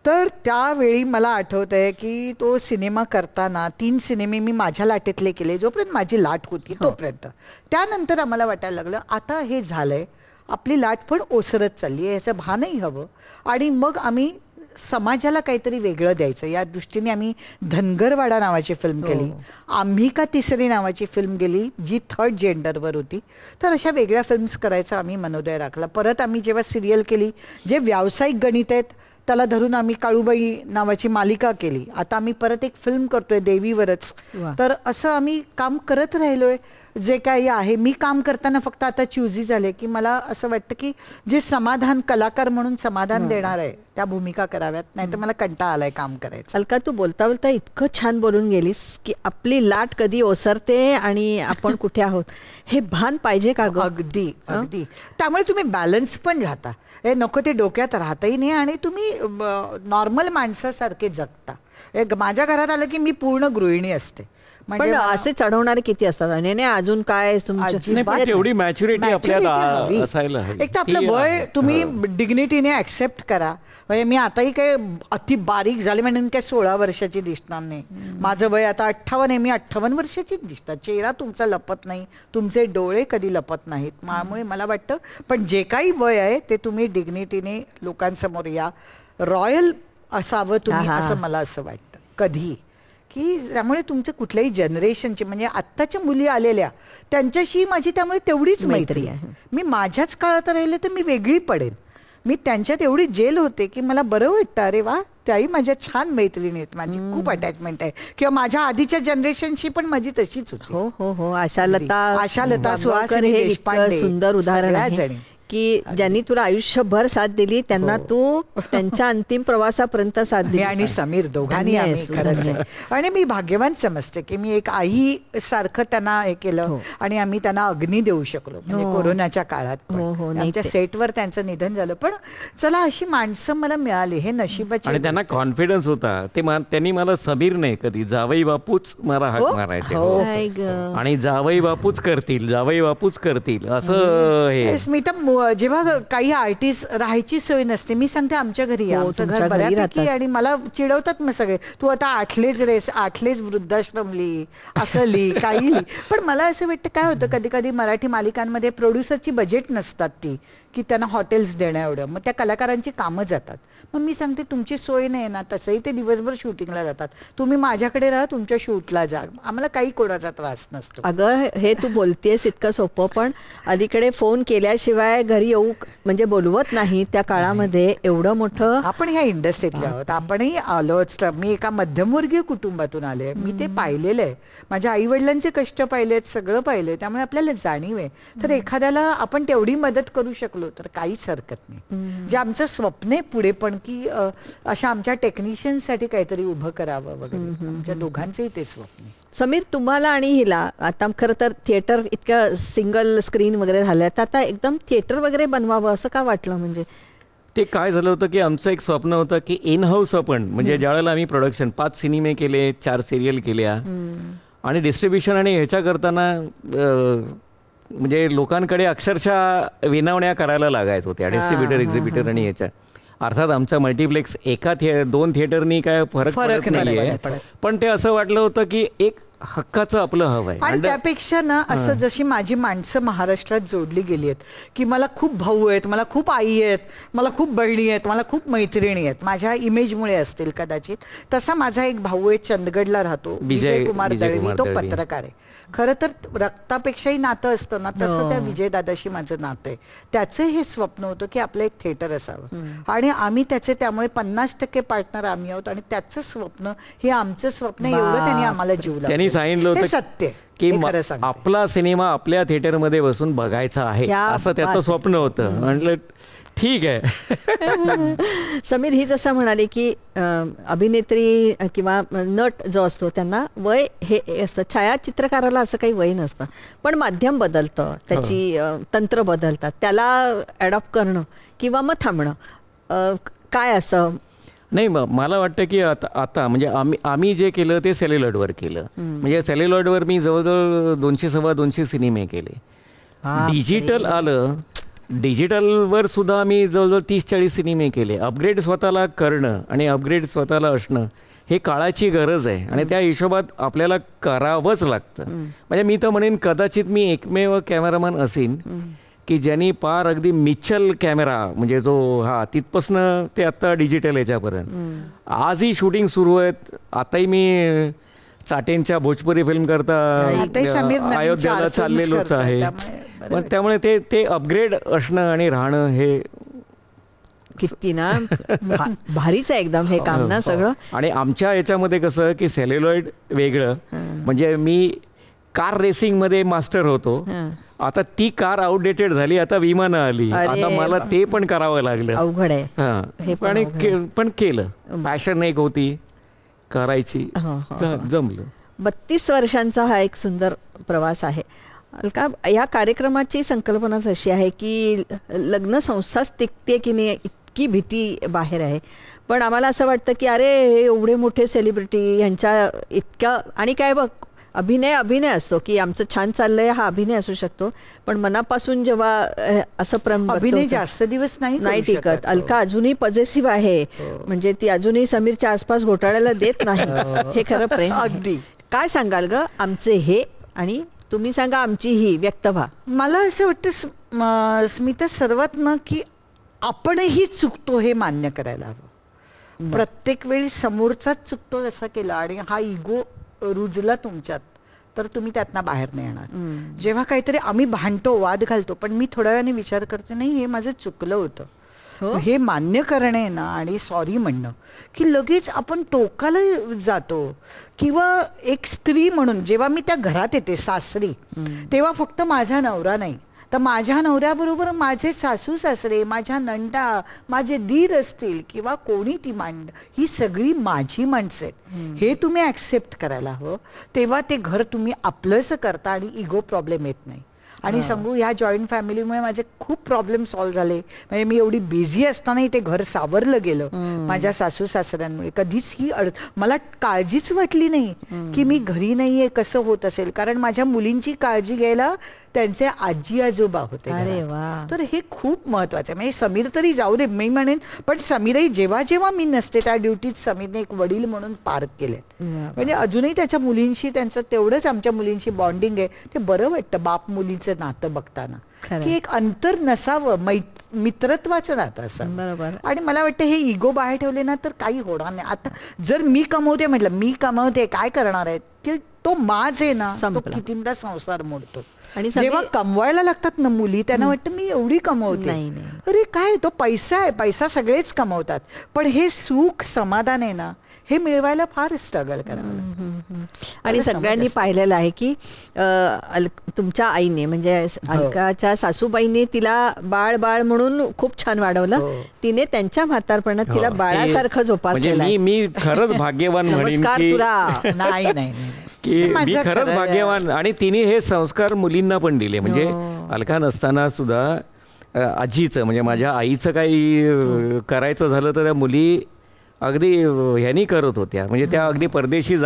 तर त्यावेळी मला आठवत आहे की तो सिनेमा करताना 3 सिनेमे मी माझ्या लाटेतले केले, जोपर्यंत माझी लाट होती तोपर्यंत. त्यानंतर आम्हाला वाटायला लागलं आता हे झालंय, आपली लाट पण ओसरत चालली आहे, याचं भानही हवं. आणि मग आम्ही समाजाला काहीतरी वेगळं द्यायचं या दृष्टीने आम्ही धनगरवाडा नावाची फिल्म केली, आम्ही का तिसरी नावाची फिल्म गेली जी 3rd जेंडरवर होती. तर अशा वेगळ्या फिल्म्स करायचा आम्ही मनोदय राखला. परत आम्ही जेव्हा सिरियल केली, जे व्यावसायिक गणित आहेत त्याला धरून आम्ही काळूबाई नावाची मालिका केली. आता आम्ही परत एक फिल्म करतोय देवीवरच. तर असं आम्ही काम करत राहिलोय. जे काही आहे मी काम करताना फक्त आता चूजी झाले की मला असं वाटतं की जे समाधान, कलाकार म्हणून समाधान देणार आहे त्या भूमिका कराव्यात, नाही तर मला कंटाळा आलाय काम करायचं. अलका, तू बोलता बोलता इतकं छान बोलून गेलीस की आपली लाट कधी ओसरते आणि आपण कुठे आहोत हे भान पाहिजे का गं? अगदी अगदी. त्यामुळे तुम्ही बॅलन्स पण राहता, हे नको ते डोक्यात राहतही नाही आणि तुम्ही नॉर्मल माणसासारखे जगता. माझ्या घरात आलं की मी पूर्ण गृहिणी असते. पण असे चढवणारे किती असतात? नाही अजून काय एवढी मॅच्युरिटी आपल्याला असायला हवी. एक तर आपलं वय तुम्ही डिग्निटीने ऍक्सेप्ट करा. म्हणजे मी आताही काय अति बारीक झाले म्हणून काय 16 वर्षाची दिसणार नाही. माझं वय आता 58 आहे, मी 58 वर्षाचीच दिसतात. चेहरा तुमचा लपत नाही, तुमचे डोळे कधी लपत नाहीत. त्यामुळे मला वाटतं पण जे काही वय आहे ते तुम्ही डिग्निटीने लोकांसमोर या, रॉयल असावं तुम्ही, असं मला असं वाटतं कधी. की त्यामुळे तुमचं कुठल्याही जनरेशनचे म्हणजे आत्ताच्या मुली आलेल्या त्यांच्याशी माझी त्यामुळे तेवढीच मैत्री आहे. मी माझ्याच काळात राहिले तर मी वेगळी पडेन. मी त्यांच्यात एवढी जेल होते की मला बरं वाटतं, अरे वा त्याही माझ्या छान मैत्रिणी आहेत, माझी खूप अटॅचमेंट आहे. किंवा माझ्या आधीच्या जनरेशनशी पण माझी तशीच होती. हो हो हो. आशालता सुहासिनी देशपांडे सुंदर उदाहरण आहे की ज्यांनी तुला आयुष्यभर साथ दिली त्यांना तू त्यांच्या अंतिम प्रवासापर्यंत साथ दिली. आणि समीर दोघांनी आम्ही खरंच आहे. आणि मी भाग्यवान समजते की मी एक आई सारखं त्यांना हे केलं आणि आम्ही त्यांना अग्नी देऊ शकलो. म्हणजे कोरोनाच्या काळात आमच्या सेटवर त्यांचं निधन झालं. पण चला अशी माणसं मला मिळाली, हे नशिबाचे. आणि त्यांना कॉन्फिडन्स होता. त्यांनी मला समीर नाही कधी जावई बापूच मला हाक मारायचे. आणि जावई बापूच करतील, जावई बापूच करतील असं. हे स्मिता, जेव्हा काही आर्टिस्ट राहायची सोय नसते, मी सांगते आमच्या घरी आमचं घर बऱ्यापैकी, आणि मला चिडवतात मग सगळे, तू आता आठलेच वृद्धाश्रम लिही, असं लिही, काही लिही. पण मला असं वाटतं काय होतं कधी कधी मराठी मालिकांमध्ये प्रोड्युसरची बजेट नसतात ती की त्यांना हॉटेल्स देणं एवढं, मग त्या कलाकारांची कामं जातात. मग मी सांगते तुमची सोय नाही ना, तसंही ते दिवसभर शूटिंगला जातात, तुम्ही माझ्याकडे राहा, तुमच्या शूटला जा, आम्हाला काही कोणाचा त्रास नसतो. अगं हे तू बोलतेस इतकं सोपं, पण अलीकडे फोन केल्याशिवाय घरी येऊ म्हणजे बोलवत नाही. त्या काळामध्ये एवढं मोठं आपण ह्या इंडस्ट्रीतले आहोत, आपणही आलोच. मी एका मध्यमवर्गीय कुटुंबातून आले, मी ते पाहिलेलं आहे, माझ्या आई वडिलांचे कष्ट पाहिलेत, सगळं पाहिलंय, त्यामुळे आपल्याला जाणीव आहे. तर एखाद्याला आपण तेवढी मदत करू शकलो तर काहीच हरकत नाही. जे आमचं स्वप्न आहे पुढे पण की अशा आमच्या टेक्निशियनसाठी काहीतरी उभं करावं वगैरे, आमच्या दोघांचंही ते स्वप्न आहे. समीर, तुम्हाला आणि हिला आता खरं तर थिएटर इतक्या सिंगल स्क्रीन वगैरे झाल्या, तर आता एकदम थिएटर वगैरे बनवावं असं का वाटलं? म्हणजे ते काय झालं होतं की आमचं एक स्वप्न होतं की इन हाऊस आपण म्हणजे ज्यावेळेला आम्ही प्रोडक्शन 5 सिनेमे केले, 4 सिरियल केल्या आणि डिस्ट्रीब्युशन आणि ह्याच्या करताना म्हणजे लोकांकडे अक्षरशः विनवण्या करायला लागायचं होत्या डिस्ट्रीब्युटर, एक्झिबिटर आणि ह्याच्या. अर्थात आमचा मल्टिप्लेक्स 2 थिएटरनी काय फरक नाही, पण ते असं वाटलं होतं की एक हक्काचं आपलं हवं आहे. आणि त्यापेक्षा ना असं जशी माझी माणसं महाराष्ट्रात जोडली गेली आहेत की मला खूप भाऊ आहेत, मला खूप आई आहेत, मला खूप बहिणी आहेत, मला खूप मैत्रिणी आहेत, माझ्या इमेजमुळे असतील कदाचित. तसा माझा एक भाऊ आहे, चंदगडला राहतो, विजय कुमार दळवी, तो पत्रकार आहे. खरं तर रक्तापेक्षाही नातं असतं ना, तसं त्या विजयदादाशी माझं नातं आहे. त्याचं हे स्वप्न होतं की आपलं एक थिएटर असावं आणि आम्ही त्याचे त्यामुळे 50% पार्टनर आम्ही आहोत. आणि त्याचं स्वप्न हे आमचं स्वप्न एवढं त्यांनी आम्हाला जीव लावलं. त्यांनी सांगितलं होतं सत्य की आपला सिनेमा आपल्या थिएटरमध्ये बसून बघायचा आहे, असं त्याचं स्वप्न होतं. म्हटलं ठीक आहे. समीर ही जसं म्हणाले की अभिनेत्री किंवा नट जो असतो त्यांना वय हे असतं, छायाचित्रकाराला असं काही वय नसतं, पण माध्यम बदलतं, त्याची तंत्र बदलतात, त्याला ॲडॉप्ट करणं किंवा मग थांबणं काय असतं. नाही, मला वाटतं की आता म्हणजे आम्ही जे केलं ते सेल्युलॉइडवर केलं. म्हणजे सेल्युलॉइडवर मी जवळजवळ 200-225 सिनेमे केले. डिजिटल आलं डिजिटलवर सुद्धा आम्ही जवळजवळ 30-40 सिनेमे केले. अपग्रेड स्वतःला करणं आणि अपग्रेड स्वतःला असणं हे काळाची गरज आहे आणि त्या हिशोबात आपल्याला करावंच लागतं. म्हणजे मी तर म्हणेन कदाचित मी एकमेव कॅमेरामॅन असेन की ज्यांनी पार अगदी मिचल कॅमेरा म्हणजे जो तिथपासनं ते आत्ता डिजिटल याच्यापर्यंत आजही शूटिंग सुरू आहेत. आताही मी चाटेंच्या भोजपुरी फिल्म करता अयोध्याला चाललेलोच आहे. पण त्यामुळे ते अपग्रेड असणं आणि राहणं हे किती ना भारीच आहे एकदम हे काम ना सगळं. आणि आमच्या याच्यामध्ये कसं की सेल्युलॉइड वेगळं, म्हणजे मी कार रेसिंगमध्ये मास्टर होतो. आता ती कार आउटडेटेड झाली, आता विमानं आली, आता मला ते पण करावं लागलं. अवघड आहे पण केलं. पॅशन एक होती करायची, जमलं. 32 वर्षांचा हा एक सुंदर प्रवास आहे. अलका, या कार्यक्रमाची संकल्पनाच अशी आहे की लग्न संस्थाच टिकते की नाही इतकी भीती बाहेर आहे. पण आम्हाला असं वाटतं की अरे हे एवढे मोठे सेलिब्रिटी ह्यांच्या इतक्या, आणि काय बघ अभिनय असतो की आमचं छान चाललंय हा अभिनय असू शकतो, पण मनापासून जेव्हा असं अभिनय जास्त दिवस नाही टिकत. अलका अजूनही पॉझिटिव्ह आहे, म्हणजे ती अजूनही समीरच्या आसपास घोटाळ्याला देत नाही. हे खरं प्रेम. अगदी. काय सांगाल ग आमचे हे, आणि तुम्ही सांगा आमची ही व्यक्त व्हा. मला असं वाटतं स्मिता सर्वात ना की आपणही चुकतो हे मान्य करायला हवं. प्रत्येक वेळी समोरचाच चुकतो असा केला आणि हा इगो रुजला तुमच्यात तर तुम्ही त्यातनं बाहेर नाही येणार. जेव्हा काहीतरी आम्ही भांडतो, वाद घालतो, पण मी थोड्या वेळाने विचार करते नाही हे माझं चुकलं होतं, हे मान्य करणे ना आणि सॉरी म्हणणं की लगेच आपण टोकाला जातो. किंवा एक स्त्री म्हणून जेव्हा मी त्या घरात येते सासरी, तेव्हा फक्त माझा नवरा नाही तर माझ्या नवऱ्याबरोबर माझे सासू सासरे, माझ्या नंदा, माझे दीर असतील किंवा कोणी ती ही सगळी माझी माणसं आहेत. हे तुम्ही ॲक्सेप्ट करायला हवं. तेव्हा ते घर तुम्ही आपलंसं करता आणि इगो प्रॉब्लेम येत नाही. आणि सांगू ह्या जॉईंट फॅमिलीमुळे माझे खूप प्रॉब्लेम सॉल्व्ह झाले. म्हणजे मी एवढी बिझी असतानाही ते घर सावरलं गेलं माझ्या सासू सासऱ्यांमुळे. कधीच ही मला काळजीच वाटली नाही की मी घरी नाहीये कसं होत असेल, कारण माझ्या मुलींची काळजी घ्यायला त्यांचे आजी आजोबा होते. तर हे खूप महत्वाचं आहे. म्हणजे समीर तरी जाऊ दे मी म्हणेन, पण समीरही जेव्हा जेव्हा मी नसते त्या ड्युटीत समीरने एक वडील म्हणून पार केले. म्हणजे अजूनही त्याच्या मुलींशी त्यांचं तेवढंच आमच्या मुलींशी बॉन्डिंग आहे. ते बरं वाटतं बाप मुलीचं नातं बघताना की एक अंतर नसावं, मित्रत्वाचं नातं असावं. बरोबर. आणि मला वाटतं हे इगो बाहेर ठेवले ना तर काही होणार नाही. आता जर मी कमवते म्हटलं मी कमवते काय करणार आहे की तो माझ आहे ना, तो कितींदा संसार मोडतो. आणि जेव्हा कमवायला लागतात ना मुली त्यांना वाटतं मी एवढी कमवते, अरे काय तो पैसा आहे, पैसा सगळेच कमवतात, पण हे सुख समाधान आहे ना हे मिळवायला फार स्ट्रगल करावं. आणि सगळ्यांनी पाहिलेलं आहे की तुमच्या आईने म्हणजे अलकाच्या सासूबाईने तिला बाळ म्हणून खूप छान वाढवलं. तिने त्यांच्या म्हातारपणात तिला बाळासारखं जोपासलं. मी खरंच भाग्यवान म्हणेन की नाही की मी खरंच भाग्यवान. आणि तिने हे संस्कार मुलींना पण दिले. म्हणजे अलका नसताना सुद्धा आजीचं म्हणजे माझ्या आईचं काही करायचं झालं तर त्या मुली अगदी ह्यांनी करत होत्या. म्हणजे त्या अगदी परदेशी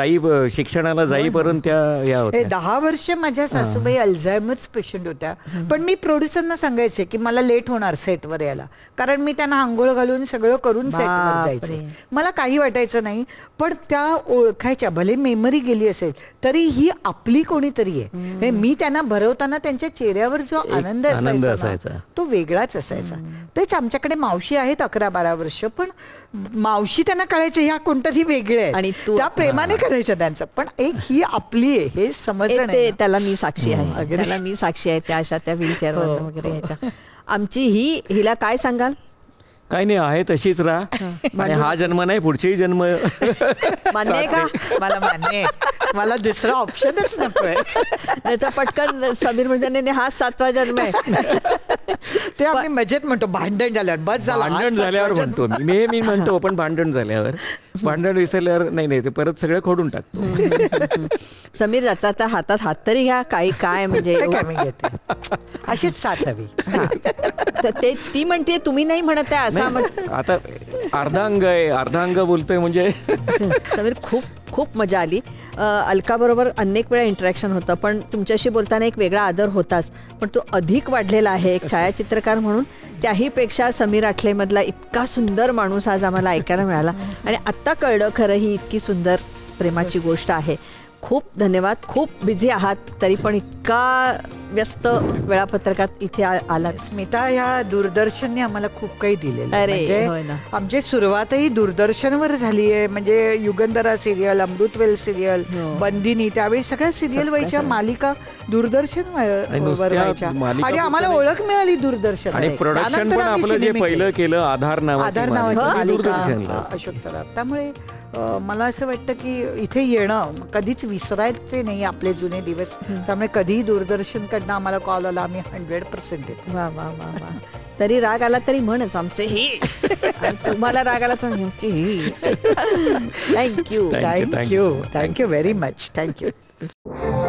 शिक्षणाला जाईपर्यंत त्या या होत्या. 10 वर्ष माझ्या सासूबाई अल्झायमर्स पेशंट होत्या, पण मी प्रोड्युसरना सांगायचे की मला लेट होणार सेटवर यायला, कारण मी त्यांना आंघोळ घालून सगळं करून सेटवर जायचे. मला काही वाटायचं नाही, पण त्या ओळखायच्या. भले मेमरी गेली असेल तरी ही आपली कोणीतरी आहे. मी त्यांना भरवताना त्यांच्या चेहऱ्यावर जो आनंद असायचा तो वेगळाच असायचा. तेच आमच्याकडे मावशी आहेत 11-12 वर्ष, पण मावशी त्यांना कळायचे ह्या कोणतरी वेगळे आहे आणि त्या प्रेमाने करायच्या त्यांचं, पण एक ही आपली आहे हे समजणं. त्याला मी साक्षी आहे. त्या अशा त्या व्हीलचेअरवर वगैरे ह्याच्या. आमची हिला काय सांगाल? काही नाही, आहे तशीच राहा. आणि हा जन्म नाही पुढचेही जन्म मान्य आहे का? मला मान्य, मला दुसरा ऑप्शनच नकोय. नाही तर पटकन समीर म्हणजे हा 7वा जन्म आहे. ते आम्ही मजेत म्हणतो भांडण झाल्यावर बस झालं. भांडण झाल्यावर म्हणतो मी म्हणतो, पण भांडण झाल्यावर भांडण विसरल्यावर नाही ते परत सगळं खोडून टाकतो. समीर आता हातात हात तरी घ्या. काय म्हणजे अशीच साथ हवी. ती म्हणते तुम्ही नाही म्हणत आहे असं. आता अर्धांग बोलतोय म्हणजे. समीर खूप मजा आली. अलकाबरोबर अनेक वेळा इंटरॅक्शन होतं, पण तुमच्याशी बोलताना एक वेगळा आदर होताच, पण तो अधिक वाढलेला आहे एक छायाचित्रकार म्हणून. त्याहीपेक्षा समीर आठलेमधला इतका सुंदर माणूस आज आम्हाला ऐकायला मिळाला आणि आत्ता कळलं खरं ही इतकी सुंदर प्रेमाची गोष्ट आहे. खूप धन्यवाद. खूप बिझी आहात तरी पण इतका व्यस्त वेळापत्रकात इथे आलात. स्मिता, ह्या दूरदर्शनने आम्हाला खूप काही दिलेलं आहे. अरे, म्हणजे होय ना. आमची सुरुवातही दूरदर्शनवर झाली आहे. म्हणजे युगंधरा सिरियल, अमृतवेल सिरियल, बंदिनी, त्यावेळी सगळ्या सिरियल व्हायच्या, मालिका दूरदर्शनवर व्हायच्या आणि आम्हाला ओळख मिळाली दूरदर्शन. आणि प्रोडक्शन पण आपलं जे पहिलं केलं आधार नावाची मालिका दूरदर्शनला. अशोक सराफ. त्यामुळे मला असं वाटतं की इथे येणं कधीच विसरायचे नाही आपले जुने दिवस. त्यामुळे कधीही दूरदर्शनकडनं आम्हाला कॉल आला, आम्ही 100% येतो. वा वा वा वा. तरी राग आला तरी म्हणच आमचे ही, तुम्हाला राग आला तर आमची ही. Thank you. Thank you very much. Thank you.